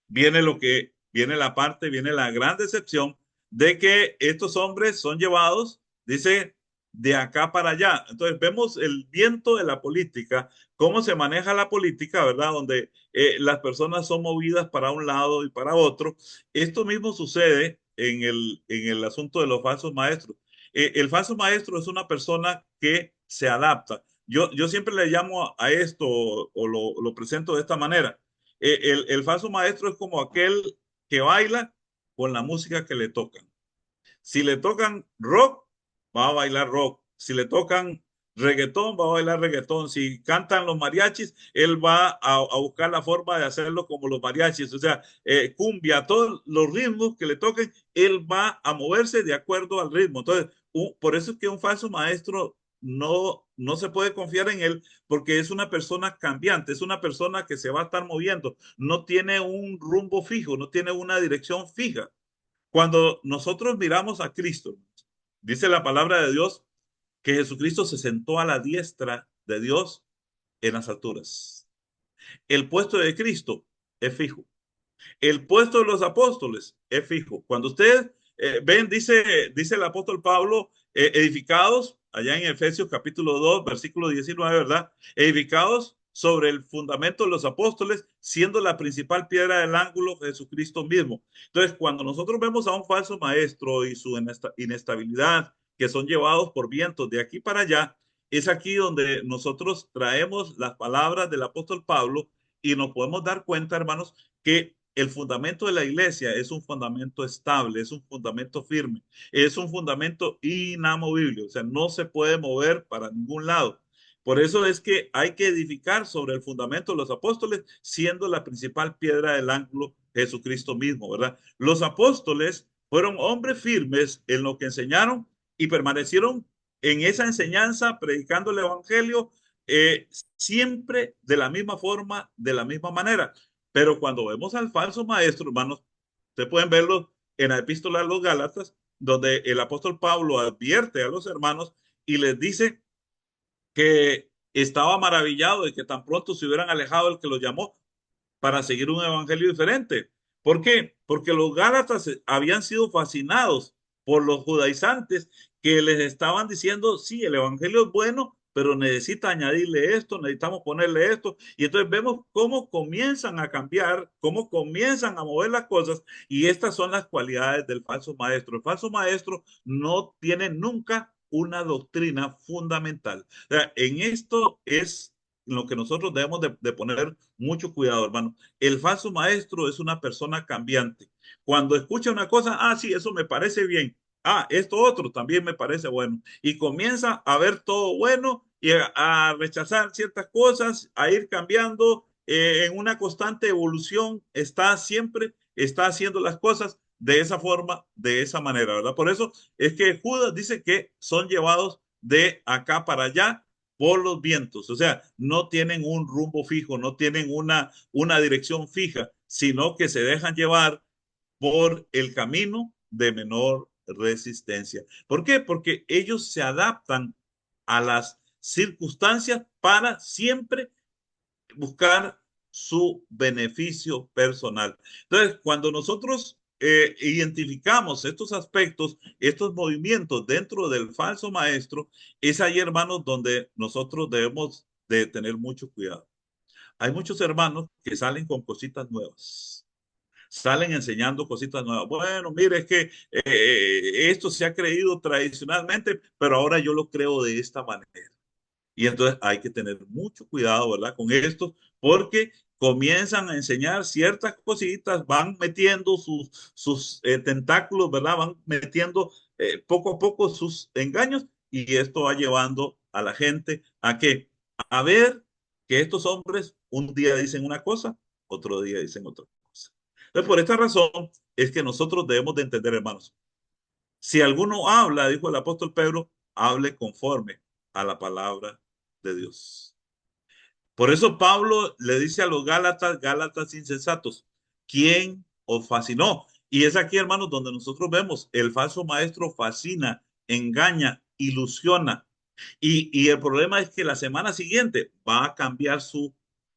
Viene la gran decepción de que estos hombres son llevados, dice, de acá para allá. Entonces vemos el viento de la política, cómo se maneja la política, ¿verdad? Donde las personas son movidas para un lado y para otro. Esto mismo sucede en el asunto de los falsos maestros. El falso maestro es una persona que se adapta. Yo siempre le llamo a esto o lo presento de esta manera. El falso maestro es como aquel que baila con la música que le tocan. Si le tocan rock, va a bailar rock. Si le tocan reggaetón, va a bailar reggaetón. Si cantan los mariachis, él va a buscar la forma de hacerlo como los mariachis. O sea, cumbia, todos los ritmos que le toquen, él va a moverse de acuerdo al ritmo. Entonces, por eso es que un falso maestro no se puede confiar en él porque es una persona cambiante, es una persona que se va a estar moviendo, no tiene un rumbo fijo, no tiene una dirección fija. Cuando nosotros miramos a Cristo, dice la palabra de Dios que Jesucristo se sentó a la diestra de Dios en las alturas. El puesto de Cristo es fijo. El puesto de los apóstoles es fijo. Cuando ustedes ven, dice el apóstol Pablo, edificados, allá en Efesios capítulo 2 versículo 19, ¿verdad? Edificados sobre el fundamento de los apóstoles, siendo la principal piedra del ángulo Jesucristo mismo. Entonces, cuando nosotros vemos a un falso maestro y su inestabilidad, que son llevados por vientos de aquí para allá, es aquí donde nosotros traemos las palabras del apóstol Pablo y nos podemos dar cuenta, hermanos, que el fundamento de la iglesia es un fundamento estable, es un fundamento firme, es un fundamento inamovible, o sea, no se puede mover para ningún lado. Por eso es que hay que edificar sobre el fundamento de los apóstoles, siendo la principal piedra del ángulo Jesucristo mismo, ¿verdad? Los apóstoles fueron hombres firmes en lo que enseñaron y permanecieron en esa enseñanza, predicando el evangelio, siempre de la misma forma, de la misma manera. Pero cuando vemos al falso maestro, hermanos, ustedes pueden verlo en la epístola a los Gálatas, donde el apóstol Pablo advierte a los hermanos y les dice que estaba maravillado de que tan pronto se hubieran alejado del que los llamó para seguir un evangelio diferente. ¿Por qué? Porque los Gálatas habían sido fascinados por los judaizantes que les estaban diciendo, sí, el evangelio es bueno, pero necesita añadirle esto, necesitamos ponerle esto. Y entonces vemos cómo comienzan a cambiar, cómo comienzan a mover las cosas. Y estas son las cualidades del falso maestro. El falso maestro no tiene nunca una doctrina fundamental. O sea, en esto es lo que nosotros debemos de poner mucho cuidado, hermano. El falso maestro es una persona cambiante. Cuando escucha una cosa, ah, sí, eso me parece bien. Ah, esto otro también me parece bueno. Y comienza a ver todo bueno y a rechazar ciertas cosas, a ir cambiando en una constante evolución. Está haciendo las cosas de esa forma, de esa manera, ¿verdad? Por eso es que Judas dice que son llevados de acá para allá por los vientos, o sea, no tienen un rumbo fijo, no tienen una dirección fija, sino que se dejan llevar por el camino de menor resistencia. ¿Por qué? Porque ellos se adaptan a las circunstancias para siempre buscar su beneficio personal. Entonces, cuando nosotros identificamos estos aspectos, estos movimientos dentro del falso maestro, es ahí, hermanos, donde nosotros debemos de tener mucho cuidado. Hay muchos hermanos que salen con cositas nuevas, salen enseñando cositas nuevas. Bueno, mire, es que esto se ha creído tradicionalmente, pero ahora yo lo creo de esta manera. Y entonces hay que tener mucho cuidado, ¿verdad? Con esto, porque comienzan a enseñar ciertas cositas, van metiendo sus tentáculos, ¿verdad? Van metiendo poco a poco sus engaños y esto va llevando a la gente a que, a ver que estos hombres un día dicen una cosa, otro día dicen otra cosa. Entonces, por esta razón es que nosotros debemos de entender, hermanos, si alguno habla, dijo el apóstol Pedro, hable conforme a la palabra de Dios. Por eso Pablo le dice a los Gálatas, Gálatas insensatos, ¿quién os fascinó? Y es aquí, hermanos, donde nosotros vemos el falso maestro fascina, engaña, ilusiona. Y el problema es que la semana siguiente va a cambiar su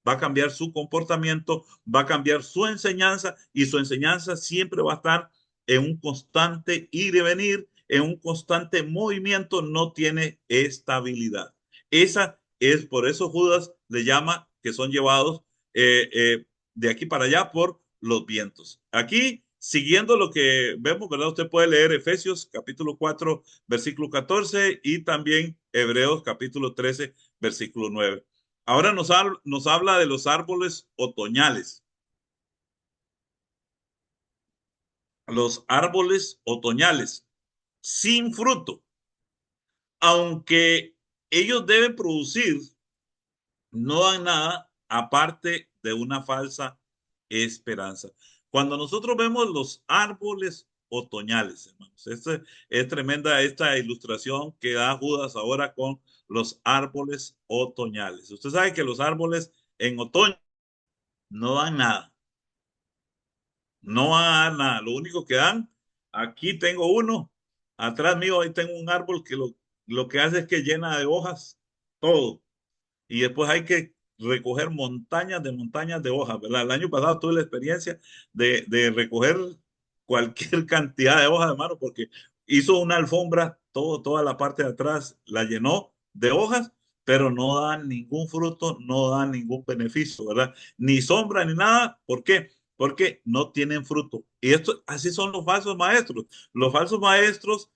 va a cambiar su comportamiento, va a cambiar su enseñanza y su enseñanza siempre va a estar en un constante ir y venir, en un constante movimiento, no tiene estabilidad. Esa es, por eso Judas le llama que son llevados de aquí para allá por los vientos. Aquí, siguiendo lo que vemos, ¿verdad? Usted puede leer Efesios capítulo 4, versículo 14 y también Hebreos capítulo 13, versículo 9. Ahora nos habla de los árboles otoñales. Los árboles otoñales sin fruto, aunque ellos deben producir, no dan nada aparte de una falsa esperanza. Cuando nosotros vemos los árboles otoñales, hermanos, es tremenda esta ilustración que da Judas ahora con los árboles otoñales. Usted sabe que los árboles en otoño no dan nada, no van a dar nada. Lo único que dan, aquí tengo uno, atrás mío ahí tengo un árbol que lo que hace es que llena de hojas todo. Y después hay que recoger montañas de hojas, ¿verdad? El año pasado tuve la experiencia de recoger cualquier cantidad de hojas, hermano, porque hizo una alfombra, toda la parte de atrás la llenó de hojas, pero no dan ningún fruto, no dan ningún beneficio, ¿verdad? Ni sombra ni nada. ¿Por qué? Porque no tienen fruto. Y esto, así son los falsos maestros. Los falsos maestros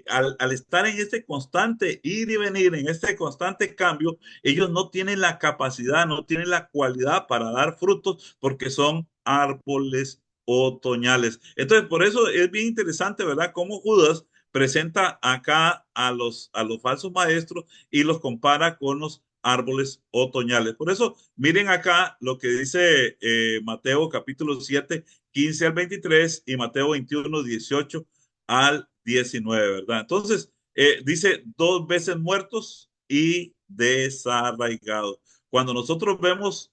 al estar en este constante ir y venir, en este constante cambio, ellos no tienen la capacidad, no tienen la cualidad para dar frutos porque son árboles otoñales. Entonces, por eso es bien interesante, ¿verdad? Cómo Judas presenta acá a los falsos maestros y los compara con los árboles otoñales. Por eso, miren acá lo que dice Mateo capítulo 7, 15 al 23 y Mateo 21, 18 al 19, ¿verdad? Entonces, dice dos veces muertos y desarraigados. Cuando nosotros vemos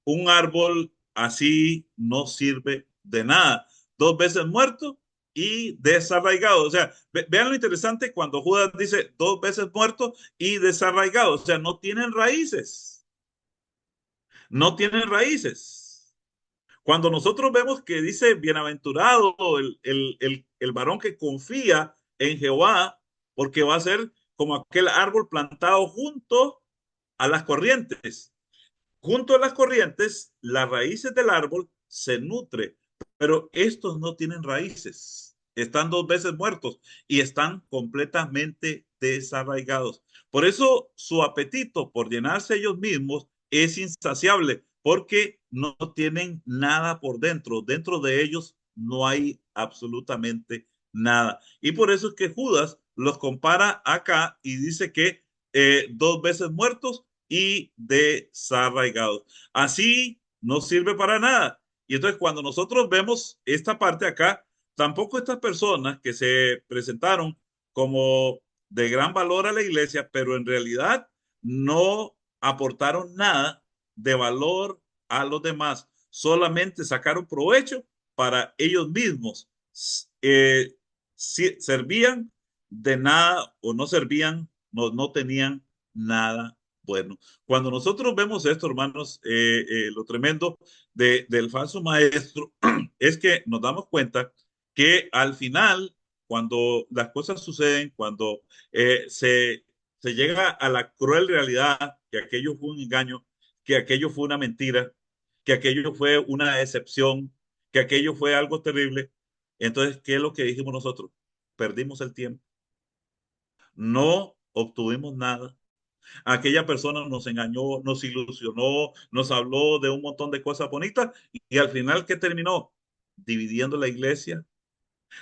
un árbol así, no sirve de nada. Dos veces muerto y desarraigado. O sea, vean lo interesante cuando Judas dice dos veces muerto y desarraigado. O sea, no tienen raíces. No tienen raíces. Cuando nosotros vemos que dice, bienaventurado el varón que confía en Jehová, porque va a ser como aquel árbol plantado junto a las corrientes. Junto a las corrientes, las raíces del árbol se nutre, pero estos no tienen raíces. Están dos veces muertos y están completamente desarraigados. Por eso su apetito por llenarse ellos mismos es insaciable, porque no tienen nada por dentro. Dentro de ellos no hay absolutamente nada. Y por eso es que Judas los compara acá y dice que dos veces muertos y desarraigados. Así no sirve para nada. Y entonces cuando nosotros vemos esta parte acá, tampoco estas personas que se presentaron como de gran valor a la iglesia, pero en realidad no aportaron nada de valor a los demás, solamente sacaron provecho para ellos mismos. Si servían de nada o no servían, no tenían nada bueno. Cuando nosotros vemos esto, hermanos, lo tremendo del falso maestro es que nos damos cuenta que al final, cuando las cosas suceden, cuando se llega a la cruel realidad que aquello fue un engaño, que aquello fue una mentira, que aquello fue una decepción, que aquello fue algo terrible, entonces, ¿qué es lo que dijimos nosotros? Perdimos el tiempo, no obtuvimos nada. Aquella persona nos engañó, nos ilusionó, nos habló de un montón de cosas bonitas y al final, ¿qué terminó? Dividiendo la iglesia,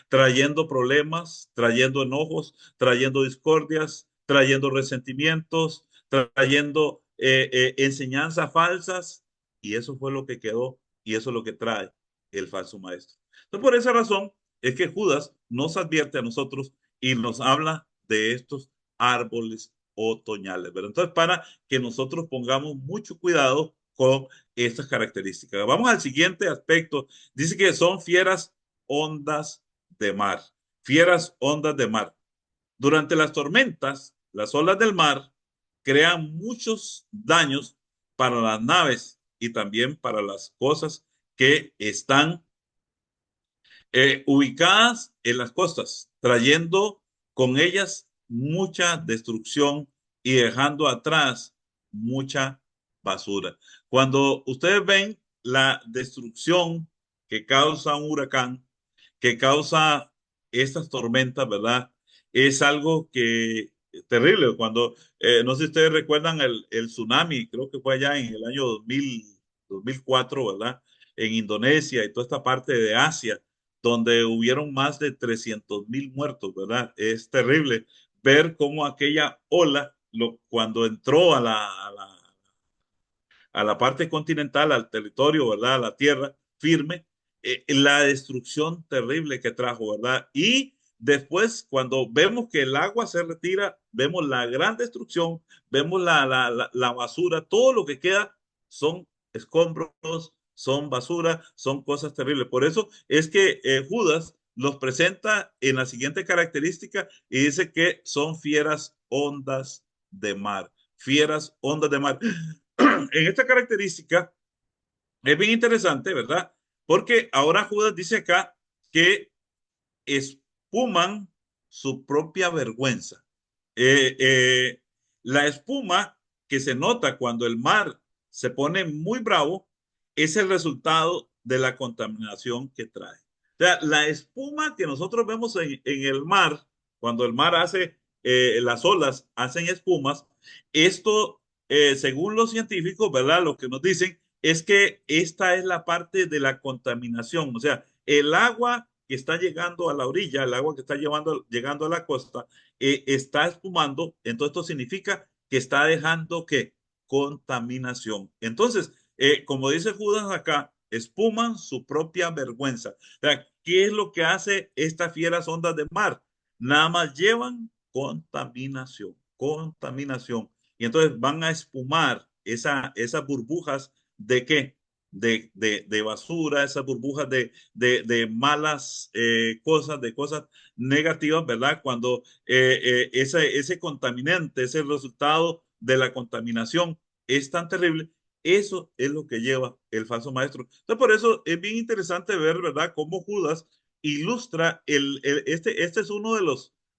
trayendo problemas, trayendo enojos, trayendo discordias, trayendo resentimientos, trayendo enseñanzas falsas. Y eso fue lo que quedó y eso es lo que trae el falso maestro. Entonces, por esa razón es que Judas nos advierte a nosotros y nos habla de estos árboles otoñales, ¿verdad? Entonces, para que nosotros pongamos mucho cuidado con estas características. Vamos al siguiente aspecto. Dice que son fieras ondas de mar, fieras ondas de mar. Durante las tormentas, las olas del mar crean muchos daños para las naves y también para las cosas que están ubicadas en las costas, trayendo con ellas mucha destrucción y dejando atrás mucha basura. Cuando ustedes ven la destrucción que causa un huracán, que causa estas tormentas, ¿verdad? Es algo que terrible. Cuando, no sé si ustedes recuerdan el tsunami, creo que fue allá en el año 2004, ¿verdad? En Indonesia y toda esta parte de Asia, donde hubieron más de 300,000 muertos, ¿verdad? Es terrible ver cómo aquella ola, cuando entró a la parte continental, al territorio, ¿verdad? A la tierra firme, la destrucción terrible que trajo, ¿verdad? Y después, cuando vemos que el agua se retira, vemos la gran destrucción, vemos la basura, todo lo que queda son escombros, son basura, son cosas terribles. Por eso es que Judas los presenta en la siguiente característica y dice que son fieras ondas de mar, fieras ondas de mar. En esta característica es bien interesante, ¿verdad? Porque ahora Judas dice acá que espuman su propia vergüenza. Eh, eh, la espuma que se nota cuando el mar se pone muy bravo es el resultado de la contaminación que trae. O sea, la espuma que nosotros vemos en el mar, cuando el mar hace, las olas hacen espumas, esto, según los científicos, ¿verdad? Lo que nos dicen es que esta es la parte de la contaminación, o sea, el agua que está llegando a la orilla, el agua que está llegando a la costa, está espumando, entonces esto significa que está dejando que contaminación. Entonces, como dice Judas acá, espuman su propia vergüenza. O sea, ¿qué es lo que hace estas fieras ondas de mar? Nada más llevan contaminación, contaminación. Y entonces van a espumar esas burbujas de qué? De basura, esas burbujas de malas cosas, de cosas negativas, ¿verdad? Cuando ese contaminante, ese resultado de la contaminación es tan terrible, eso es lo que lleva el falso maestro. Entonces, por eso es bien interesante ver, ¿verdad?, cómo Judas ilustra este es uno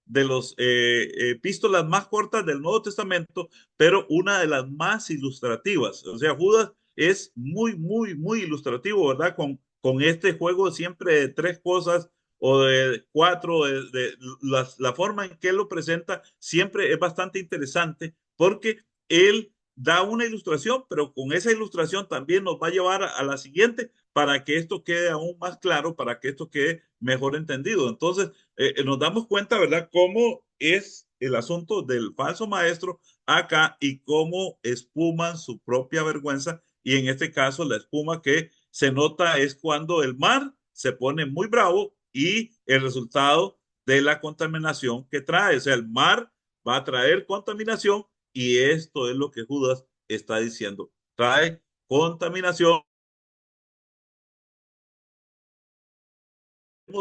de los epístolas más cortas del Nuevo Testamento, pero una de las más ilustrativas. O sea, Judas es muy, muy, muy ilustrativo, ¿verdad? Con este juego siempre de tres cosas o de cuatro, la forma en que él lo presenta siempre es bastante interesante porque él da una ilustración, pero con esa ilustración también nos va a llevar a la siguiente para que esto quede aún más claro, para que esto quede mejor entendido. Entonces, nos damos cuenta, ¿verdad?, cómo es el asunto del falso maestro acá y cómo espuman su propia vergüenza. Y en este caso, la espuma que se nota es cuando el mar se pone muy bravo y el resultado de la contaminación que trae. O sea, el mar va a traer contaminación y esto es lo que Judas está diciendo. Trae contaminación.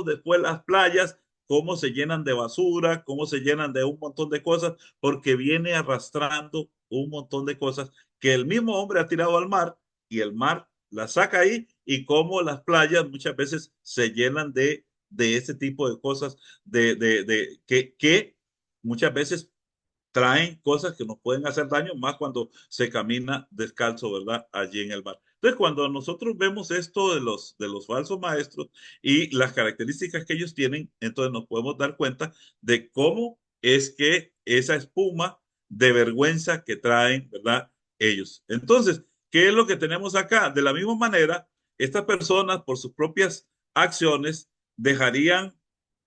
Después las playas, cómo se llenan de basura, cómo se llenan de un montón de cosas, porque viene arrastrando un montón de cosas que el mismo hombre ha tirado al mar y el mar las saca ahí y cómo las playas muchas veces se llenan de ese tipo de cosas que muchas veces traen cosas que nos pueden hacer daño, más cuando se camina descalzo, ¿verdad? Allí en el mar. Entonces, cuando nosotros vemos esto de los falsos maestros y las características que ellos tienen, entonces nos podemos dar cuenta de cómo es que esa espuma de vergüenza que traen, ¿verdad? Ellos. Entonces, ¿qué es lo que tenemos acá? De la misma manera, estas personas, por sus propias acciones, dejarían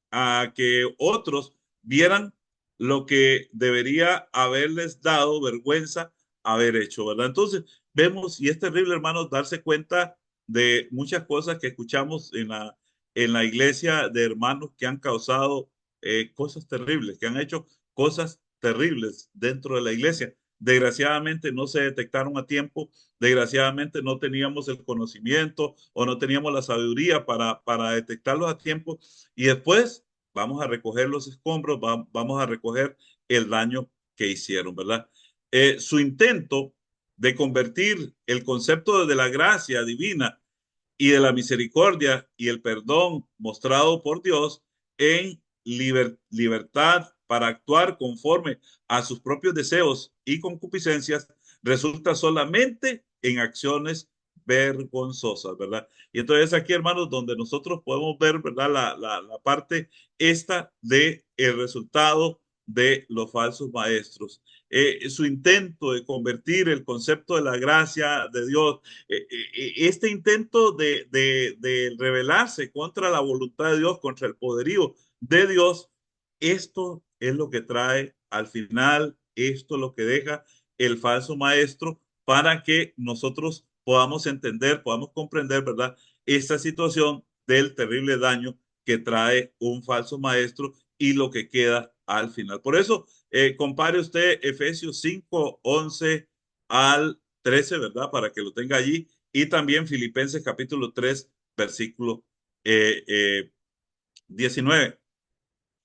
a que otros vieran lo que debería haberles dado vergüenza haber hecho, ¿verdad? Entonces, vemos, y es terrible, hermanos, darse cuenta de muchas cosas que escuchamos en la iglesia de hermanos que han causado cosas terribles, que han hecho cosas terribles dentro de la iglesia. Desgraciadamente no se detectaron a tiempo, desgraciadamente no teníamos el conocimiento o no teníamos la sabiduría para detectarlos a tiempo y después vamos a recoger los escombros, vamos a recoger el daño que hicieron, ¿verdad? Su intento de convertir el concepto de la gracia divina y de la misericordia y el perdón mostrado por Dios en libertad para actuar conforme a sus propios deseos y concupiscencias, resulta solamente en acciones vergonzosas, ¿verdad? Y entonces aquí, hermanos, donde nosotros podemos ver, ¿verdad? La parte esta de el resultado de los falsos maestros. Su intento de convertir el concepto de la gracia de Dios, este intento de rebelarse contra la voluntad de Dios, contra el poderío de Dios, esto es lo que trae al final, esto es lo que deja el falso maestro para que nosotros podamos entender, podamos comprender, ¿verdad? Esta situación del terrible daño que trae un falso maestro y lo que queda al final. Por eso, compare usted Efesios 5:11 al 13, ¿verdad? Para que lo tenga allí. Y también Filipenses capítulo 3, versículo eh, eh, 19.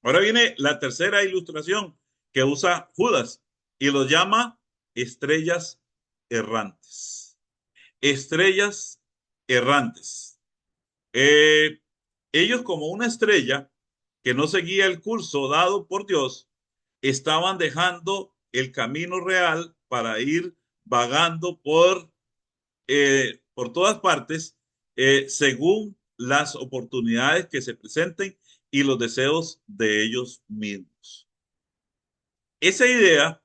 Ahora viene la tercera ilustración que usa Judas y lo llama estrellas errantes. Estrellas errantes. Eh, Ellos como una estrella que no seguía el curso dado por Dios, estaban dejando el camino real para ir vagando por todas partes, según las oportunidades que se presenten y los deseos de ellos mismos. Esa idea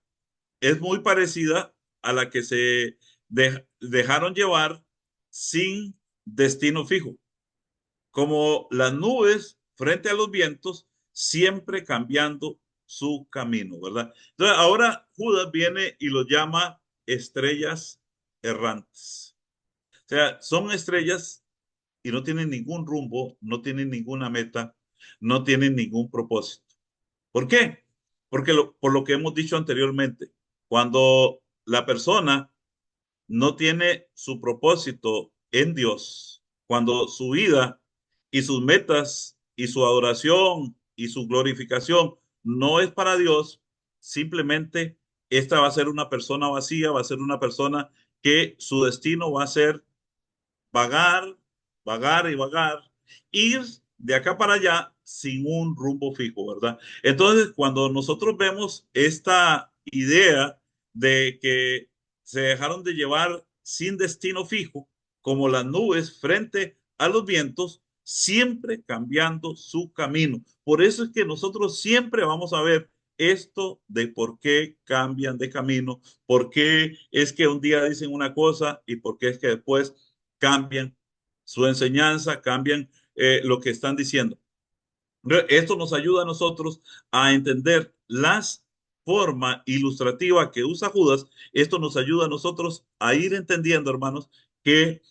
es muy parecida a la que se dejaron llevar sin destino fijo, como las nubes frente a los vientos, siempre cambiando su camino, ¿verdad? Entonces, ahora Judas viene y lo llama estrellas errantes. O sea, son estrellas y no tienen ningún rumbo, no tienen ninguna meta, no tienen ningún propósito. ¿Por qué? Porque por lo que hemos dicho anteriormente, cuando la persona no tiene su propósito en Dios, cuando su vida y sus metas y su adoración y su glorificación no es para Dios, simplemente esta va a ser una persona vacía, va a ser una persona que su destino va a ser vagar, vagar y vagar, ir de acá para allá sin un rumbo fijo, ¿verdad? Entonces, cuando nosotros vemos esta idea de que se dejaron de llevar sin destino fijo, como las nubes frente a los vientos, siempre cambiando su camino. Por eso es que nosotros siempre vamos a ver esto de por qué cambian de camino, por qué es que un día dicen una cosa y por qué es que después cambian su enseñanza, cambian lo que están diciendo. Esto nos ayuda a nosotros a entender las forma ilustrativa que usa Judas. Esto nos ayuda a nosotros a ir entendiendo, hermanos, que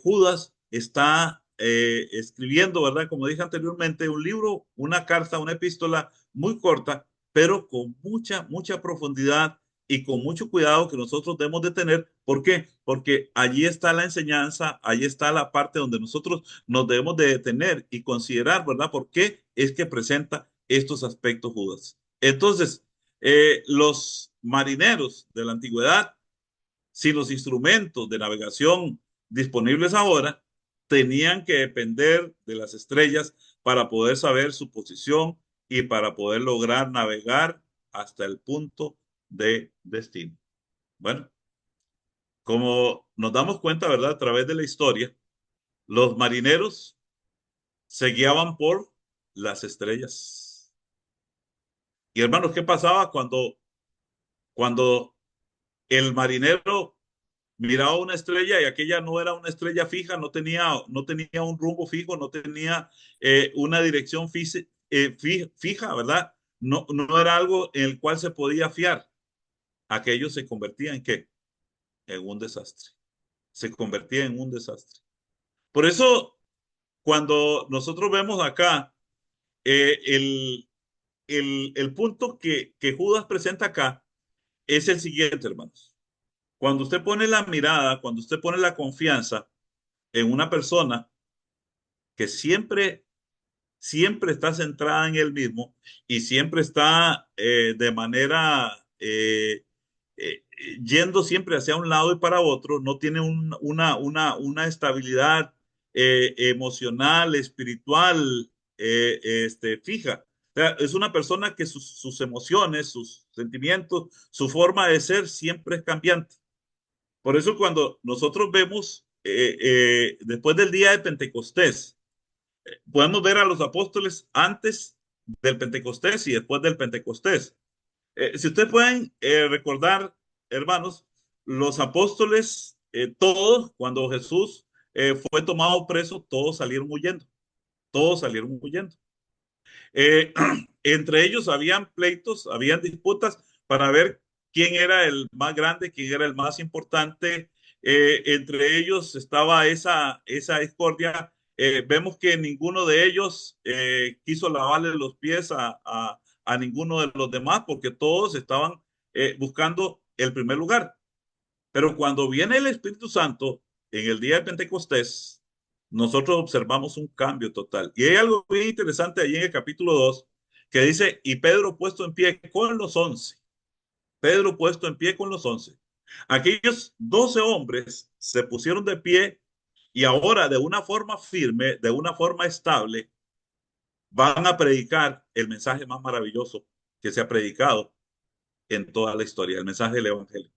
Judas está escribiendo, ¿verdad? Como dije anteriormente, un libro, una carta, una epístola muy corta, pero con mucha, mucha profundidad y con mucho cuidado que nosotros debemos de tener. ¿Por qué? Porque allí está la enseñanza, allí está la parte donde nosotros nos debemos de detener y considerar, ¿verdad? ¿Por qué es que presenta estos aspectos Judas? Entonces, los marineros de la antigüedad, sin los instrumentos de navegación disponibles ahora, tenían que depender de las estrellas para poder saber su posición y para poder lograr navegar hasta el punto de destino. Bueno, como nos damos cuenta, ¿verdad? A través de la historia, los marineros se guiaban por las estrellas. Y hermanos, ¿qué pasaba cuando el marinero miraba una estrella y aquella no era una estrella fija, no tenía un rumbo fijo, no tenía una dirección fija, ¿verdad? No era algo en el cual se podía fiar. Aquello se convertía en qué? En un desastre. Se convertía en un desastre. Por eso, cuando nosotros vemos acá el punto que Judas presenta acá es el siguiente, hermanos. Cuando usted pone la mirada, cuando usted pone la confianza en una persona que siempre está centrada en él mismo y siempre está de manera yendo siempre hacia un lado y para otro, no tiene una estabilidad emocional, espiritual, fija. O sea, es una persona que sus emociones, sus sentimientos, su forma de ser siempre es cambiante. Por eso cuando nosotros vemos después del día de Pentecostés, podemos ver a los apóstoles antes del Pentecostés y después del Pentecostés. Si ustedes pueden recordar, hermanos, los apóstoles, todos, cuando Jesús fue tomado preso, todos salieron huyendo, todos salieron huyendo. Eh, Entre ellos habían pleitos, habían disputas para ver quién era el más grande, quién era el más importante. Entre ellos estaba esa discordia. Vemos que ninguno de ellos quiso lavarle los pies a ninguno de los demás porque todos estaban buscando el primer lugar. Pero cuando viene el Espíritu Santo en el día de Pentecostés, nosotros observamos un cambio total. Y hay algo bien interesante allí en el capítulo 2 que dice, y Pedro puesto en pie con los 11. Pedro puesto en pie con los 11. Aquellos 12 hombres se pusieron de pie y ahora de una forma firme, de una forma estable, van a predicar el mensaje más maravilloso que se ha predicado en toda la historia, el mensaje del Evangelio.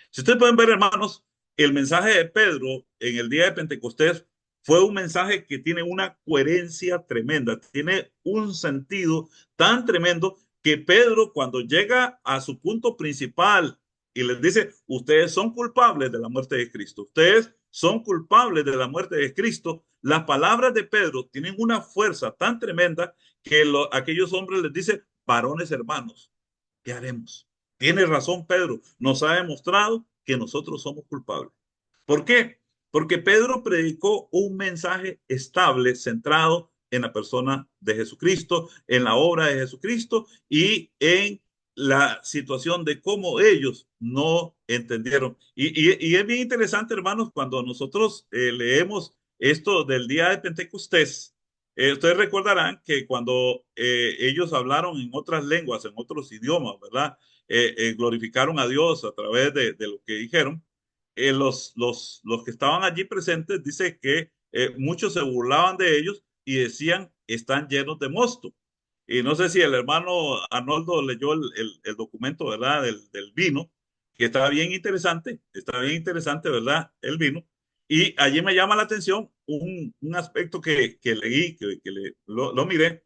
Si ustedes pueden ver, hermanos, el mensaje de Pedro en el día de Pentecostés fue un mensaje que tiene una coherencia tremenda, tiene un sentido tan tremendo que Pedro cuando llega a su punto principal y les dice, ustedes son culpables de la muerte de Cristo, ustedes son culpables de la muerte de Cristo, las palabras de Pedro tienen una fuerza tan tremenda que aquellos hombres les dice, varones hermanos, ¿qué haremos? Tiene razón Pedro, nos ha demostrado que nosotros somos culpables. ¿Por qué? Porque Pedro predicó un mensaje estable, centrado en la persona de Jesucristo, en la obra de Jesucristo y en la situación de cómo ellos no entendieron. Y es bien interesante, hermanos, cuando nosotros leemos esto del día de Pentecostés, ustedes recordarán que cuando ellos hablaron en otras lenguas, en otros idiomas, ¿verdad? Glorificaron a Dios a través de lo que dijeron. Los que estaban allí presentes dice que muchos se burlaban de ellos y decían, están llenos de mosto. Y no sé si el hermano Arnoldo leyó el documento, ¿verdad? Del vino, que está bien interesante, ¿verdad? El vino. Y allí me llama la atención un aspecto que leí, lo miré,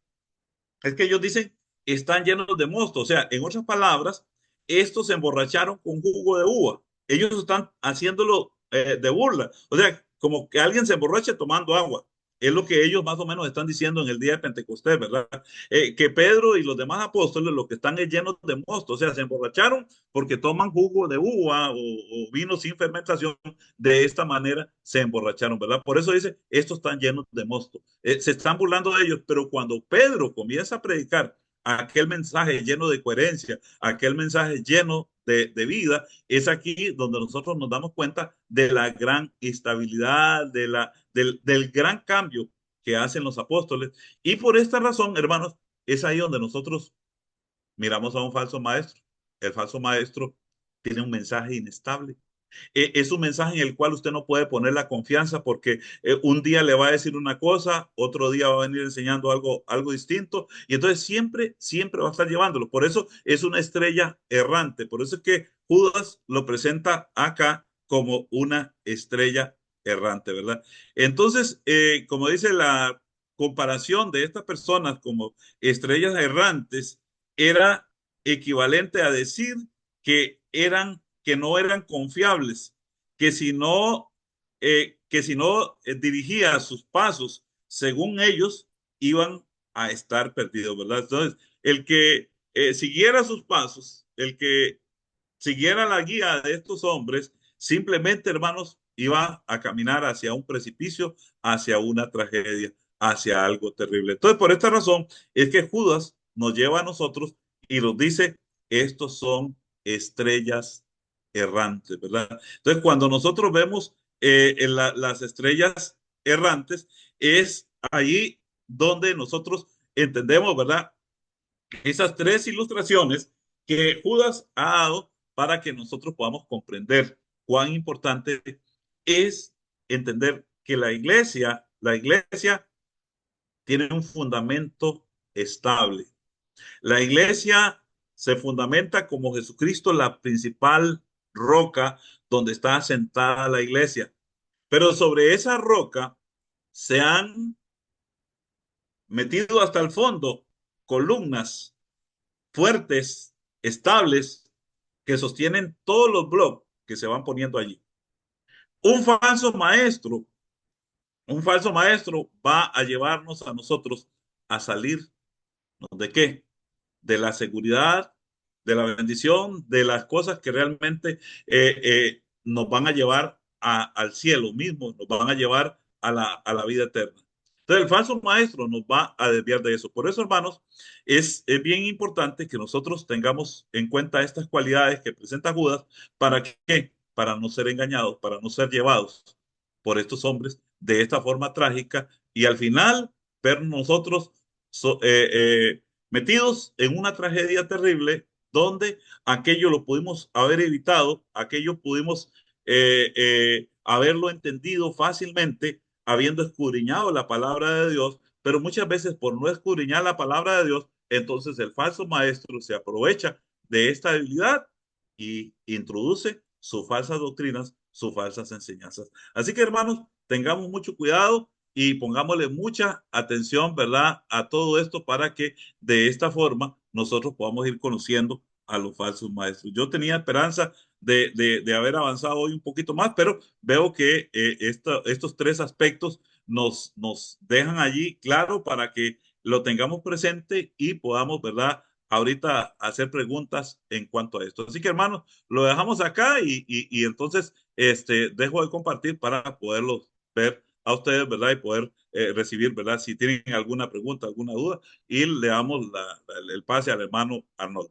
es que ellos dicen, están llenos de mosto. O sea, en otras palabras, estos se emborracharon con jugo de uva. Ellos están haciéndolo de burla. O sea, como que alguien se emborrache tomando agua. Es lo que ellos más o menos están diciendo en el día de Pentecostés, ¿verdad? Que Pedro y los demás apóstoles lo que están es llenos de mosto. O sea, se emborracharon porque toman jugo de uva o vino sin fermentación. De esta manera se emborracharon, ¿verdad? Por eso dice, estos están llenos de mosto. Se están burlando de ellos, pero cuando Pedro comienza a predicar aquel mensaje lleno de coherencia, aquel mensaje lleno de vida, es aquí donde nosotros nos damos cuenta de la gran estabilidad, del gran cambio que hacen los apóstoles. Y por esta razón, hermanos, es ahí donde nosotros miramos a un falso maestro. El falso maestro tiene un mensaje inestable, es un mensaje en el cual usted no puede poner la confianza porque un día le va a decir una cosa, otro día va a venir enseñando algo distinto y entonces siempre va a estar llevándolo. Por eso es una estrella errante. Por eso es que Judas lo presenta acá como una estrella errante, ¿verdad? Entonces, como dice la comparación de estas personas como estrellas errantes, era equivalente a decir que no eran confiables, que si no dirigía sus pasos según ellos, iban a estar perdidos, ¿verdad? Entonces, el que siguiera sus pasos, el que siguiera la guía de estos hombres, simplemente, hermanos, iba a caminar hacia un precipicio, hacia una tragedia, hacia algo terrible. Entonces, por esta razón, es que Judas nos lleva a nosotros y nos dice, estos son estrellas errantes, ¿verdad? Entonces, cuando nosotros vemos las estrellas errantes, es ahí donde nosotros entendemos, ¿verdad? Esas tres ilustraciones que Judas ha dado para que nosotros podamos comprender cuán importante es entender que la iglesia tiene un fundamento estable. La iglesia se fundamenta como Jesucristo, la principal roca donde está asentada la iglesia. Pero sobre esa roca se han metido hasta el fondo columnas fuertes, estables, que sostienen todos los bloques que se van poniendo allí. Un falso maestro, un falso maestro va a llevarnos a nosotros a salir, ¿de qué? De la seguridad, de la bendición, de las cosas que realmente nos van a llevar al cielo mismo, nos van a llevar a la vida eterna. Entonces, el falso maestro nos va a desviar de eso. Por eso, hermanos, es bien importante que nosotros tengamos en cuenta estas cualidades que presenta Judas. ¿Para qué? Para no ser engañados, para no ser llevados por estos hombres de esta forma trágica y al final ver nosotros so, metidos en una tragedia terrible donde aquello lo pudimos haber evitado, aquello pudimos haberlo entendido fácilmente habiendo escudriñado la palabra de Dios, pero muchas veces por no escudriñar la palabra de Dios, entonces el falso maestro se aprovecha de esta debilidad y introduce sus falsas doctrinas, sus falsas enseñanzas. Así que hermanos, tengamos mucho cuidado y pongámosle mucha atención, ¿verdad? A todo esto para que de esta forma nosotros podamos ir conociendo a los falsos maestros. Yo tenía esperanza de haber avanzado hoy un poquito más, pero veo que estos tres aspectos nos dejan allí claro para que lo tengamos presente y podamos, ¿verdad? Ahorita hacer preguntas en cuanto a esto. Así que hermanos, lo dejamos acá y entonces dejo de compartir para poderlos ver a ustedes, ¿verdad? Y poder recibir, ¿verdad? Si tienen alguna pregunta, alguna duda, y le damos el pase al hermano Arnold.